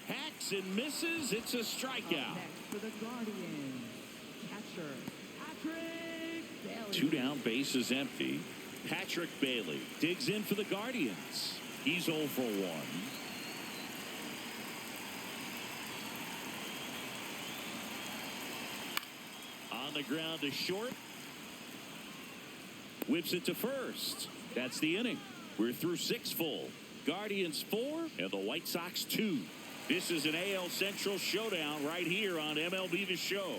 Hacks and misses. It's a strikeout. Next for the Guardians, catcher Patrick Bailey. 2 down, bases empty. Patrick Bailey digs in for the Guardians. He's 0 for 1. On the ground to short. Whips it to first. That's the inning. We're through 6 full. Guardians 4 and the White Sox 2. This is an AL Central showdown right here on MLB The Show.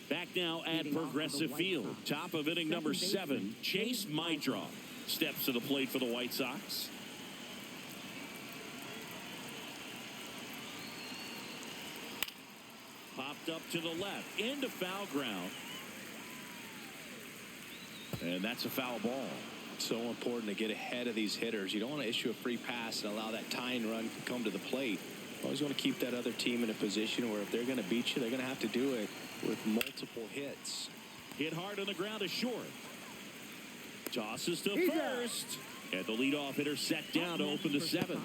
Back now at Progressive Field. Top of inning number 7, Chase Mydroff steps to the plate for the White Sox. Popped up to the left, into foul ground. And that's a foul ball. So important to get ahead of these hitters. You don't want to issue a free pass and allow that tying run to come to the plate. You always want to keep that other team in a position where if they're going to beat you, they're going to have to do it with multiple hits. Hit hard on the ground to short. Tosses to first. And the leadoff hitter set down to open the 7th.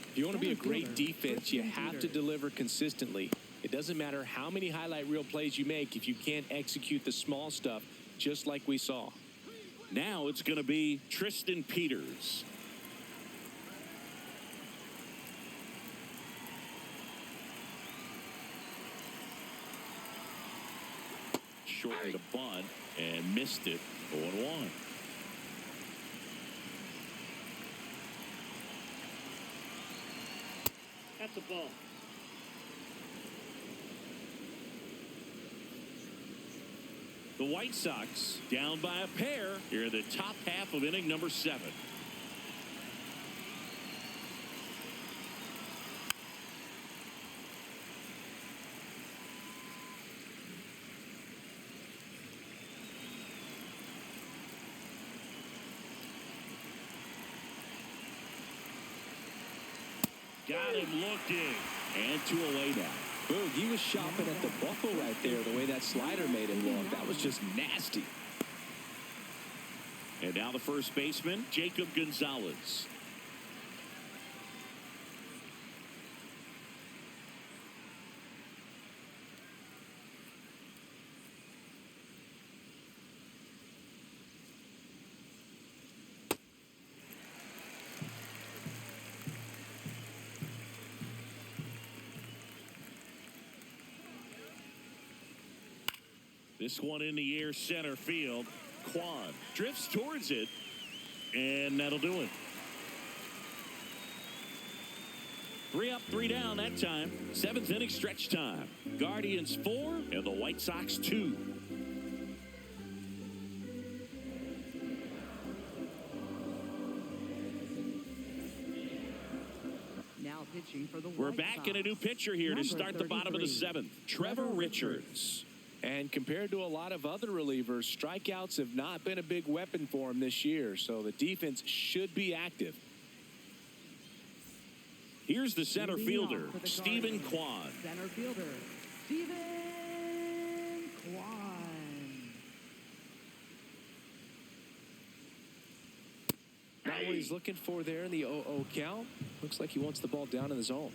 If you want to be a great defense, you have to deliver consistently. It doesn't matter how many highlight reel plays you make if you can't execute the small stuff, just like we saw. Now it's going to be Tristan Peters. Short of the bunt and missed it. 0-1. That's a ball. The White Sox down by a pair here in the top half of inning number 7. Got him looking. And 2 away now. Boog, he was shopping at the buckle right there, the way that slider made him look. That was just nasty. And now the first baseman, Jacob Gonzalez. This one in the air, center field. Quan drifts towards it, and that'll do it. 3 up, 3 down that time. 7th inning stretch time. Guardians 4 and the White Sox 2. Now pitching for the We're White back Sox. in a new pitcher here to Number start the bottom of the 33, 7th. Trevor Richards. And compared to a lot of other relievers, strikeouts have not been a big weapon for him this year, so the defense should be active. Here's the center Leading fielder, off for the Stephen Guardians, Quan. Center fielder, Stephen Quan. Not what he's looking for there in the 0-0 count. Looks like he wants the ball down in the zone.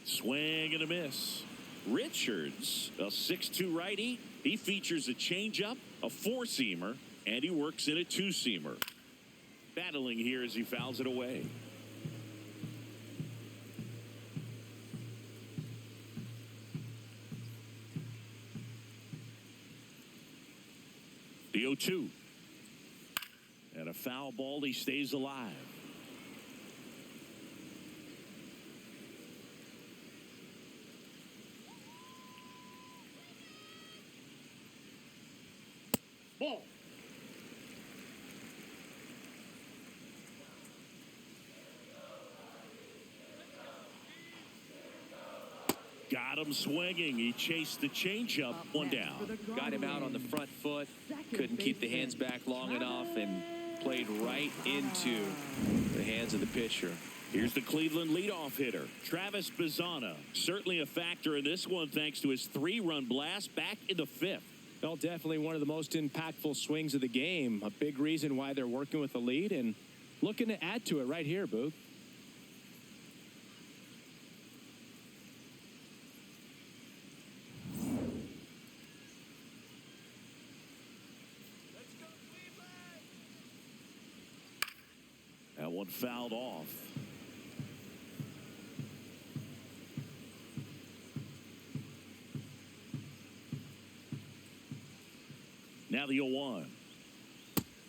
Swing and a miss. Richards, a 6'2 righty. He features a changeup, a 4-seamer, and he works in a 2-seamer. Battling here as he fouls it away. The 0-2. And a foul ball. He stays alive. Ball. Got him swinging. He chased the changeup. One down. Got him out on the front foot. Couldn't keep the hands back long enough and played right into the hands of the pitcher. Here's the Cleveland leadoff hitter, Travis Bazzana. Certainly a factor in this one thanks to his 3-run blast back in the 5th. Well, definitely one of the most impactful swings of the game. A big reason why they're working with the lead and looking to add to it right here, Boog. That one fouled off. Now the 0-1.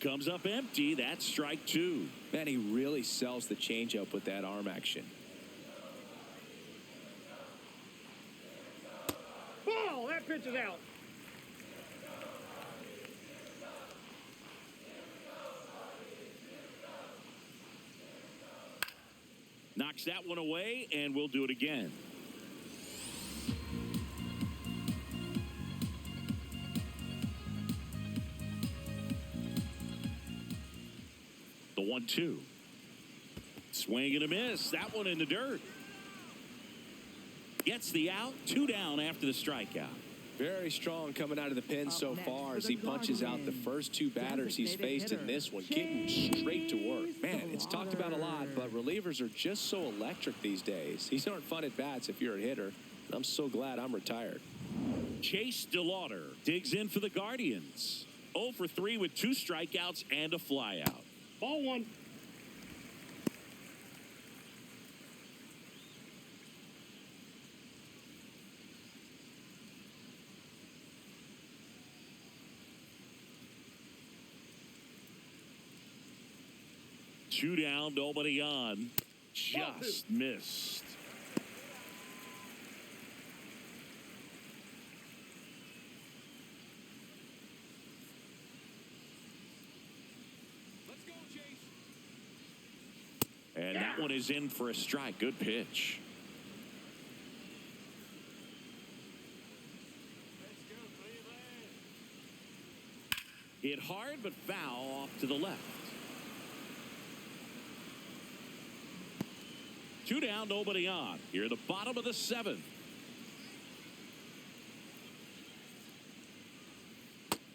Comes up empty. That's strike 2. Man, he really sells the changeup with that arm action. Ball. That pitch is out. Knocks that one away, and we'll do it again. The 1-2. Swing and a miss. That one in the dirt. Gets the out. 2 down after the strikeout. Very strong coming out of the pen so far as he punches out the first 2 batters he's faced in this one, getting straight to work. Man, it's talked about a lot, but relievers are just so electric these days. These aren't fun at bats if you're a hitter. I'm so glad I'm retired. Chase DeLauder digs in for the Guardians. 0 for 3 with 2 strikeouts and a flyout. Ball 1. Two down, nobody on. Just missed. Let's go, Chase. And that one is in for a strike. Good pitch. Hit hard but foul off to the left. 2 down, nobody on. Here at the bottom of the 7th.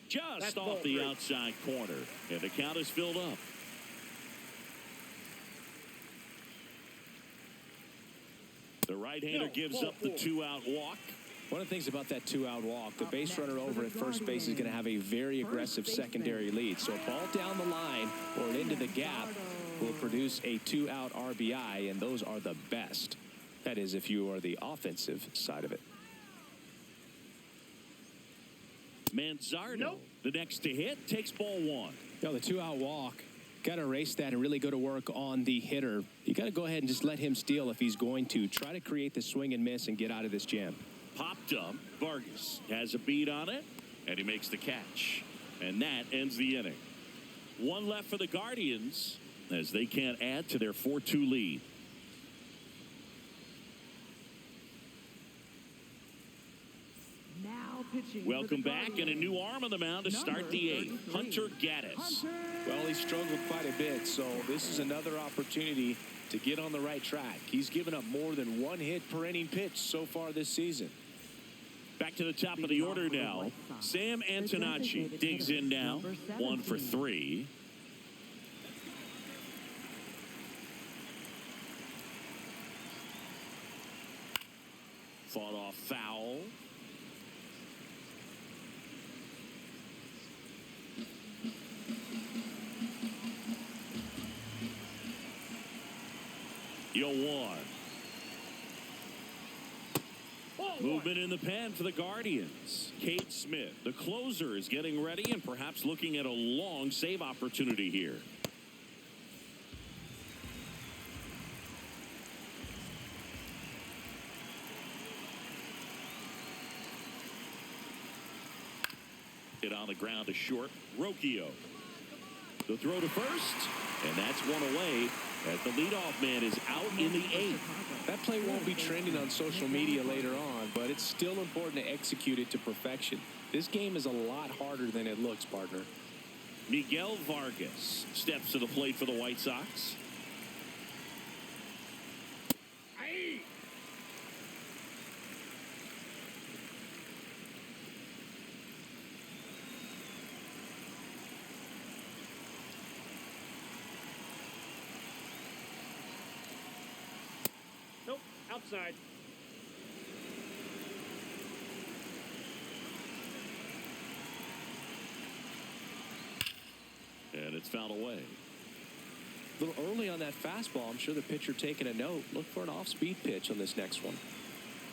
Just off the outside corner. And the count is filled up. The right-hander gives up the 2-out walk. One of the things about that 2-out walk, the base runner over at first base is going to have a very aggressive secondary lead. So a ball down the line or into the gap will produce a 2-out RBI, and those are the best. That is, if you are the offensive side of it. Manzardo, the next to hit, takes ball 1. The 2-out walk, got to erase that and really go to work on the hitter. You got to go ahead and just let him steal if he's going to. Try to create the swing and miss and get out of this jam. Popped up. Vargas has a beat on it, and he makes the catch. And that ends the inning. 1 left for the Guardians as they can't add to their 4-2 lead. Now pitching. Welcome back, and a new arm on the mound to start the 8th. Hunter Gaddis. Well, he struggled quite a bit, so this is another opportunity to get on the right track. He's given up more than 1 hit per inning pitch so far this season. Back to the top of the order now. Sam Antonacci digs in now. 1 for 3. Fought off foul. 0-1. Ball Movement in the pen for the Guardians. Cade Smith, the closer, is getting ready and perhaps looking at a long save opportunity here. Hit on the ground to short. Rocchio. The throw to first, and that's one away as the leadoff man is out in the 8th. That play won't be trending on social media later on, but it's still important to execute it to perfection. This game is a lot harder than it looks, partner. Miguel Vargas steps to the plate for the White Sox. Aye. Nope, outside. And it's fouled away. A little early on that fastball. I'm sure the pitcher taking a note. Look for an off-speed pitch on this next one.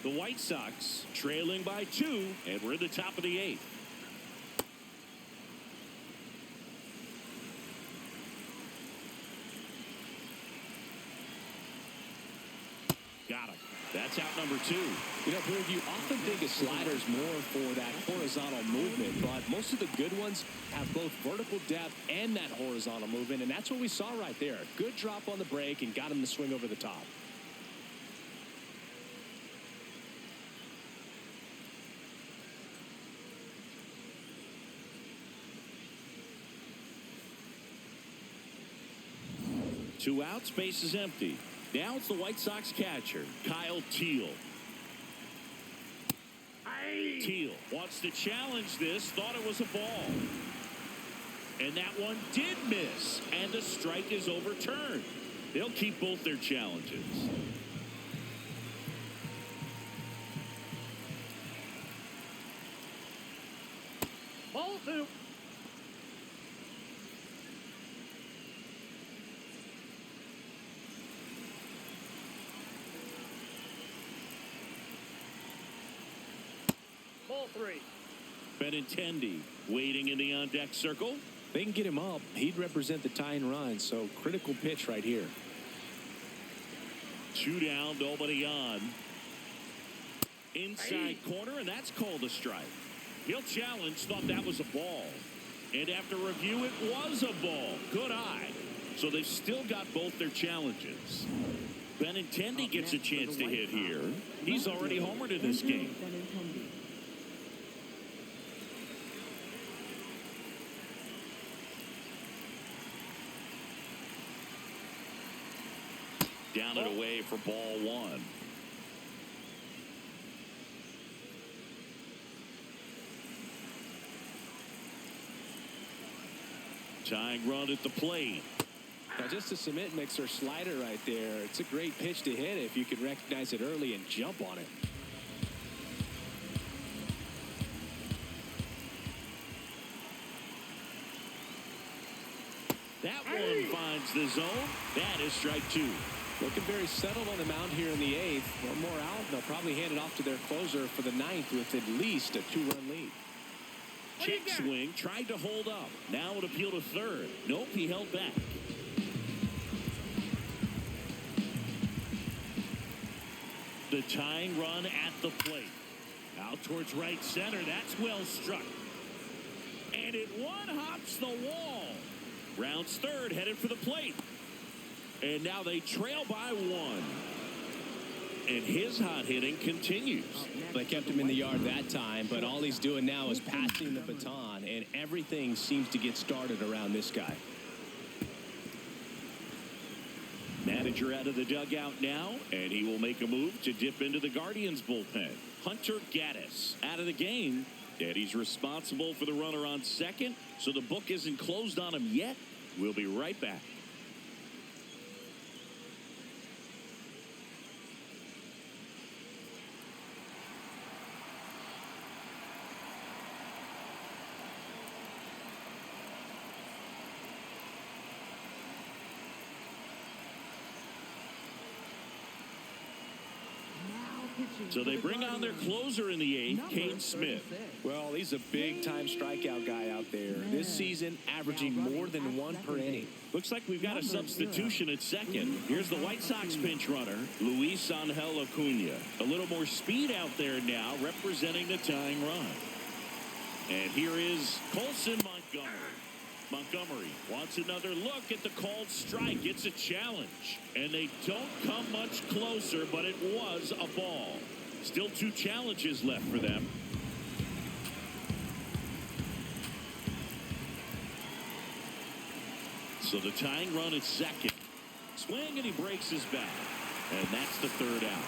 The White Sox trailing by 2, and we're in the top of the 8th. Got him. That's out number 2. You know, Berg, you often think of sliders more for that horizontal movement, but most of the good ones have both vertical depth and that horizontal movement, and that's what we saw right there. Good drop on the break and got him to swing over the top. Two outs, base is empty. Now it's the White Sox catcher, Kyle Teal. Aye. Teal wants to challenge this, thought it was a ball. And that one did miss, and the strike is overturned. They'll keep both their challenges. Ball 2. Ball 3. Benintendi waiting in the on-deck circle. They can get him up. He'd represent the tying run, so critical pitch right here. 2 down, nobody on. Inside corner, and that's called a strike. He'll challenge, thought that was a ball. And after review, it was a ball. Good eye. So they've still got both their challenges. Benintendi gets a chance to hit here. He's already homered in this game. Down and away for ball 1. Tying run at the plate. Now, just a cement mixer slider right there. It's a great pitch to hit if you can recognize it early and jump on it. That one finds the zone. That is strike 2. Looking very settled on the mound here in the 8th. One more out, and they'll probably hand it off to their closer for the 9th with at least a 2-run lead. Check swing, tried to hold up. Now an appeal to third. Nope, he held back. The tying run at the plate. Out towards right center. That's well struck. And it one-hops the wall. Rounds third, headed for the plate. And now they trail by 1. And his hot hitting continues. They kept him in the yard that time, but all he's doing now is passing the baton, and everything seems to get started around this guy. Manager out of the dugout now, and he will make a move to dip into the Guardians bullpen. Hunter Gaddis out of the game, and he's responsible for the runner on second, so the book isn't closed on him yet. We'll be right back. So they bring on their closer in the 8th, Kane Smith. Well, he's a big-time strikeout guy out there. This season, averaging more than 1 per inning. Looks like we've got a substitution at second. Here's the White Sox pinch runner, Luis Angel Acuna. A little more speed out there now, representing the tying run. And here is Colson Montgomery. Montgomery wants another look at the called strike. It's a challenge. And they don't come much closer, but it was a ball. Still 2 challenges left for them. So the tying run at second. Swing, and he breaks his bat. And that's the 3rd out.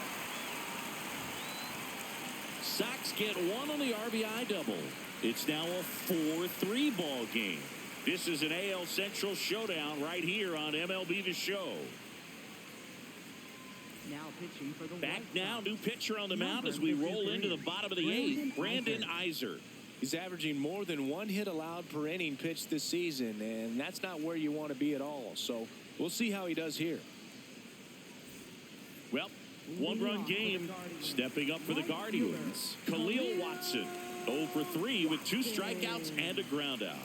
Sox get 1 on the RBI double. It's now a 4-3 ball game. This is an AL Central showdown right here on MLB The Show. Now pitching for the Back White now, Sox. new pitcher on the mound as we roll into the bottom of the 8th, Brandon Iser. He's averaging more than 1 hit allowed per inning pitched this season, and that's not where you want to be at all. So we'll see how he does here. Well, 1-run game. Stepping up for the Guardians, Khalil Watson. 0 for 3 with 2 strikeouts and a ground out.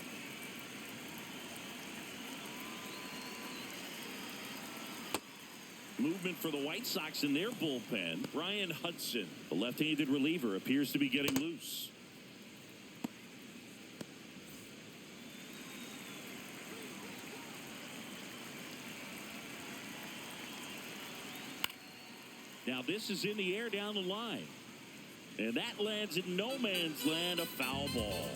Movement for the White Sox in their bullpen. Ryan Hudson, the left-handed reliever, appears to be getting loose. Now this is in the air down the line. And that lands in no man's land, a foul ball.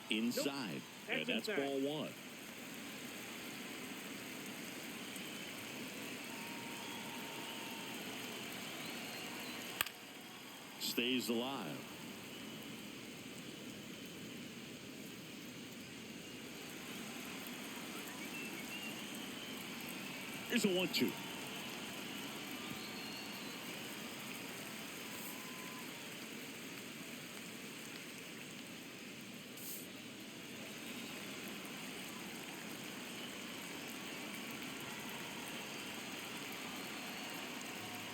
Inside. Nope. And that's inside. ball 1. Stays alive. Here's a 1-2.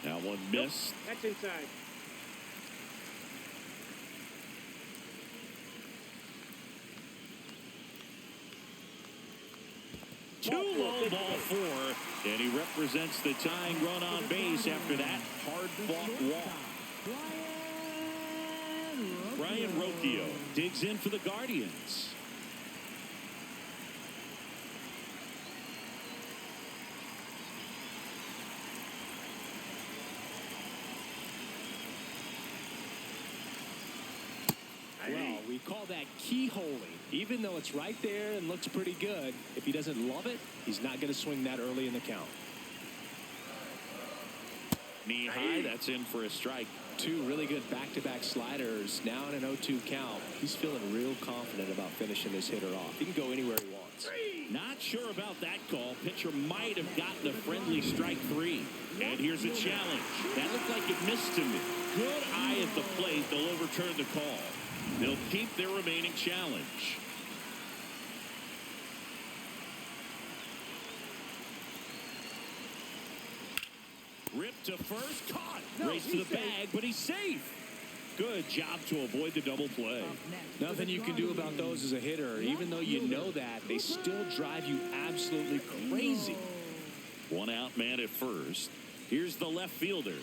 Now one missed. That's inside. Too low, ball 4, and he represents the tying run on base after that hard-fought walk. Brian Rocchio digs in for the Guardians. Well, we call that keyholing. Even though it's right there and looks pretty good, if he doesn't love it, he's not going to swing that early in the count. Knee high, that's in for a strike. 2 really good back-to-back sliders. Now in an 0-2 count. He's feeling real confident about finishing this hitter off. He can go anywhere he wants. Not sure about that call. Pitcher might have gotten a friendly strike 3. And here's a challenge. That looked like it missed to me. Good eye at the plate. They'll overturn the call. They'll keep their remaining challenge. Ripped to first, caught. Race to the bag, but he's safe. Good job to avoid the double play. Nothing you can do about those as a hitter. Even though you know that, they still drive you absolutely crazy. 1 out man at first. Here's the left fielder.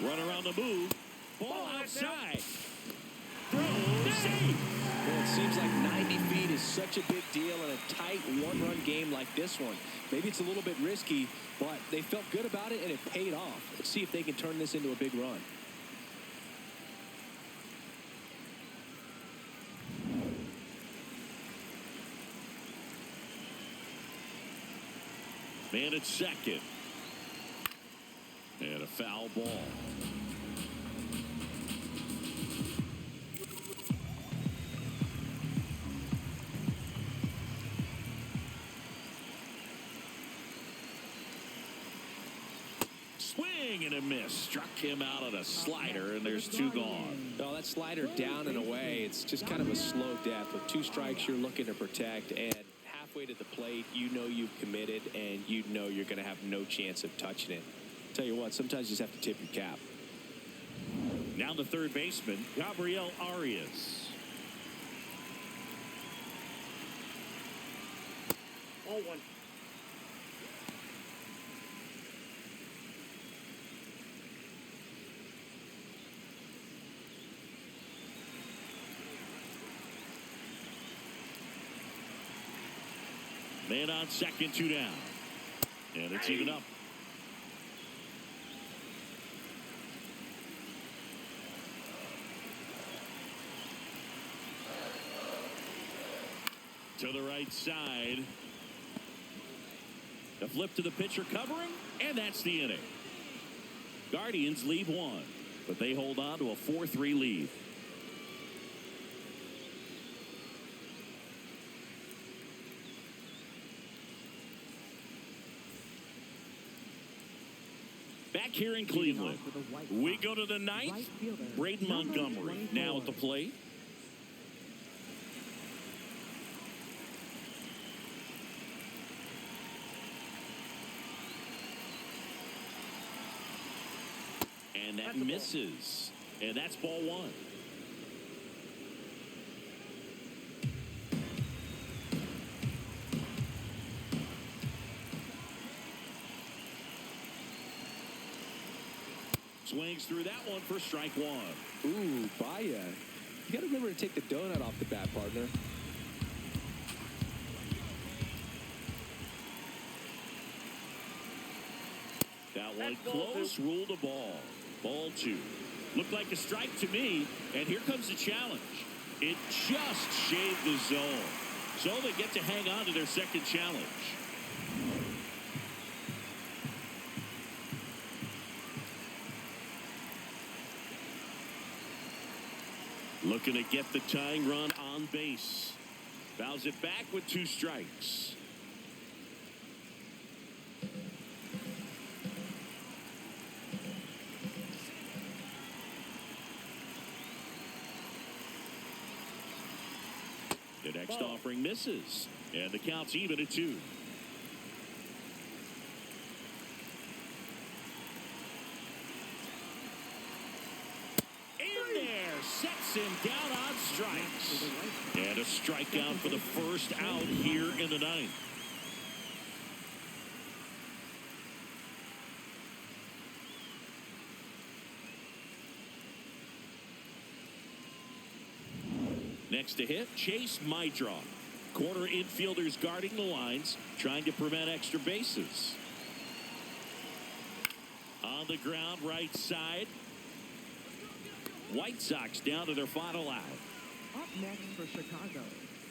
Run around the move. Ball outside. Throw. Save. Well, it seems like 90 feet is such a big deal in a tight 1-run game like this one. Maybe it's a little bit risky, but they felt good about it and it paid off. Let's see if they can turn this into a big run. Man at second. And a foul ball. swing and a miss. Struck him out on a slider, and there's 2 gone. Oh, that slider down and away. It's just kind of a slow death. With 2 strikes, you're looking to protect, and halfway to the plate, you know you've committed, and you know you're going to have no chance of touching it. Tell you what, sometimes you just have to tip your cap. Now the third baseman, Gabriel Arias. Ball 1. Man on second, 2 down. And it's even up. To the right side. The flip to the pitcher covering, and that's the inning. Guardians lead 1, but they hold on to a 4-3 lead. Back here in Cleveland, we go to the 9th. Braden Montgomery now at the plate. And that misses. And that's ball 1. Swings through that one for strike 1. Ooh, Baya. You got to remember to take the donut off the bat, partner. That one close, ruled a ball. Ball 2. Looked like a strike to me, and here comes the challenge. It just shaved the zone. So they get to hang on to their second challenge. Looking to get the tying run on base. Fouls it back with 2 strikes. The next offering misses, and the count's even at 2. In there, sets him down on strikes. And a strikeout for the first out here in the 9th. Next to hit, Chase Mydrock. Corner infielders guarding the lines, trying to prevent extra bases. On the ground, right side. White Sox down to their final out. Up next for Chicago,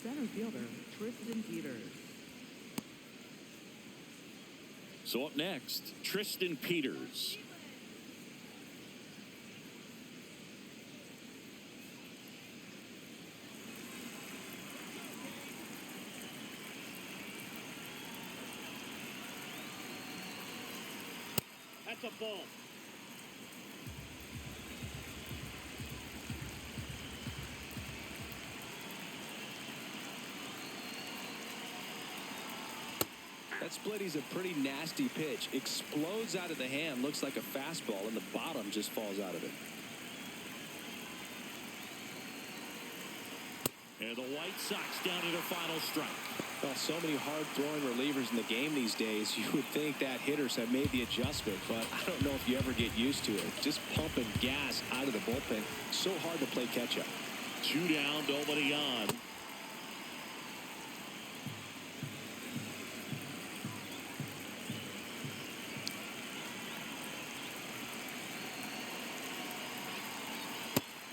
center fielder Tristan Peters. So up next, Tristan Peters. That's a ball. That splitty's a pretty nasty pitch. Explodes out of the hand. Looks like a fastball, and the bottom just falls out of it. And the White Sox down to their final strike. Well, so many hard-throwing relievers in the game these days. You would think that hitters have made the adjustment, but I don't know if you ever get used to it. Just pumping gas out of the bullpen. So hard to play catch-up. 2 down, nobody on.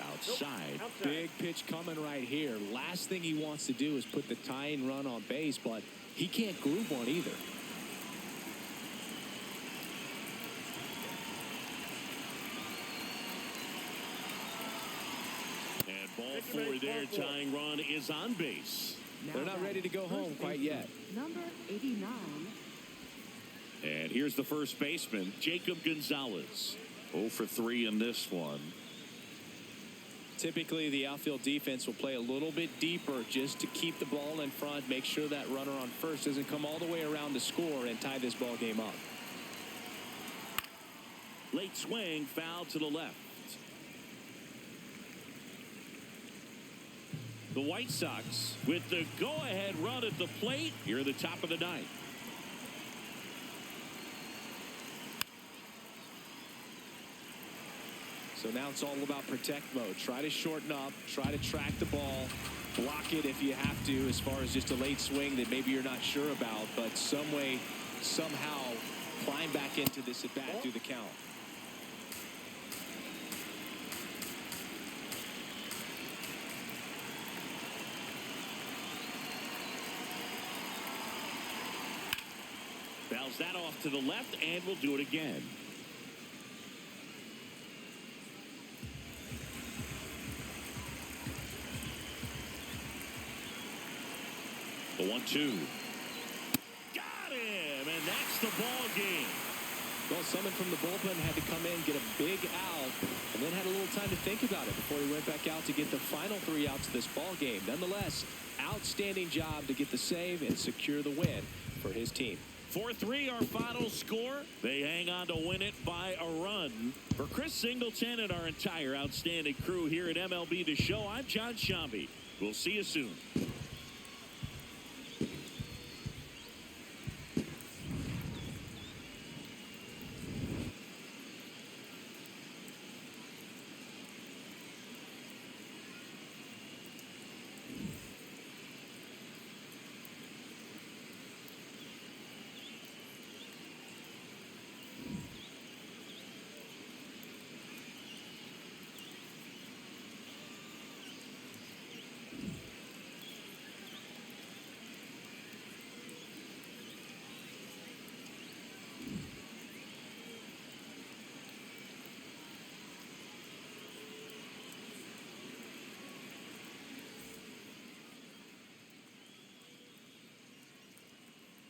Outside. Big pitch coming right here. Last thing he wants to do is put the tying run on base, but he can't groove one either. And ball 4 there. Tying run is on base. Now They're not ready to go home quite yet. Number 89, And here's the first baseman, Jacob Gonzalez. 0 for 3 in this one. Typically, the outfield defense will play a little bit deeper just to keep the ball in front, make sure that runner on first doesn't come all the way around to score and tie this ball game up. Late swing, foul to the left. The White Sox with the go-ahead run at the plate here at the top of the ninth. So now it's all about protect mode. Try to shorten up, try to track the ball, block it if you have to, as far as just a late swing that maybe you're not sure about, but some way, somehow climb back into this at bat through the count. Fouls that off to the left, and we'll do it again. The 1-2. Got him, and that's the ball game. Well, someone from the bullpen had to come in, get a big out, and then had a little time to think about it before he went back out to get the final 3 outs of this ball game. Nonetheless, outstanding job to get the save and secure the win for his team. 4-3 our final score. They hang on to win it by a run. For Chris Singleton and our entire outstanding crew here at MLB The Show, I'm John Shambi. We'll see you soon.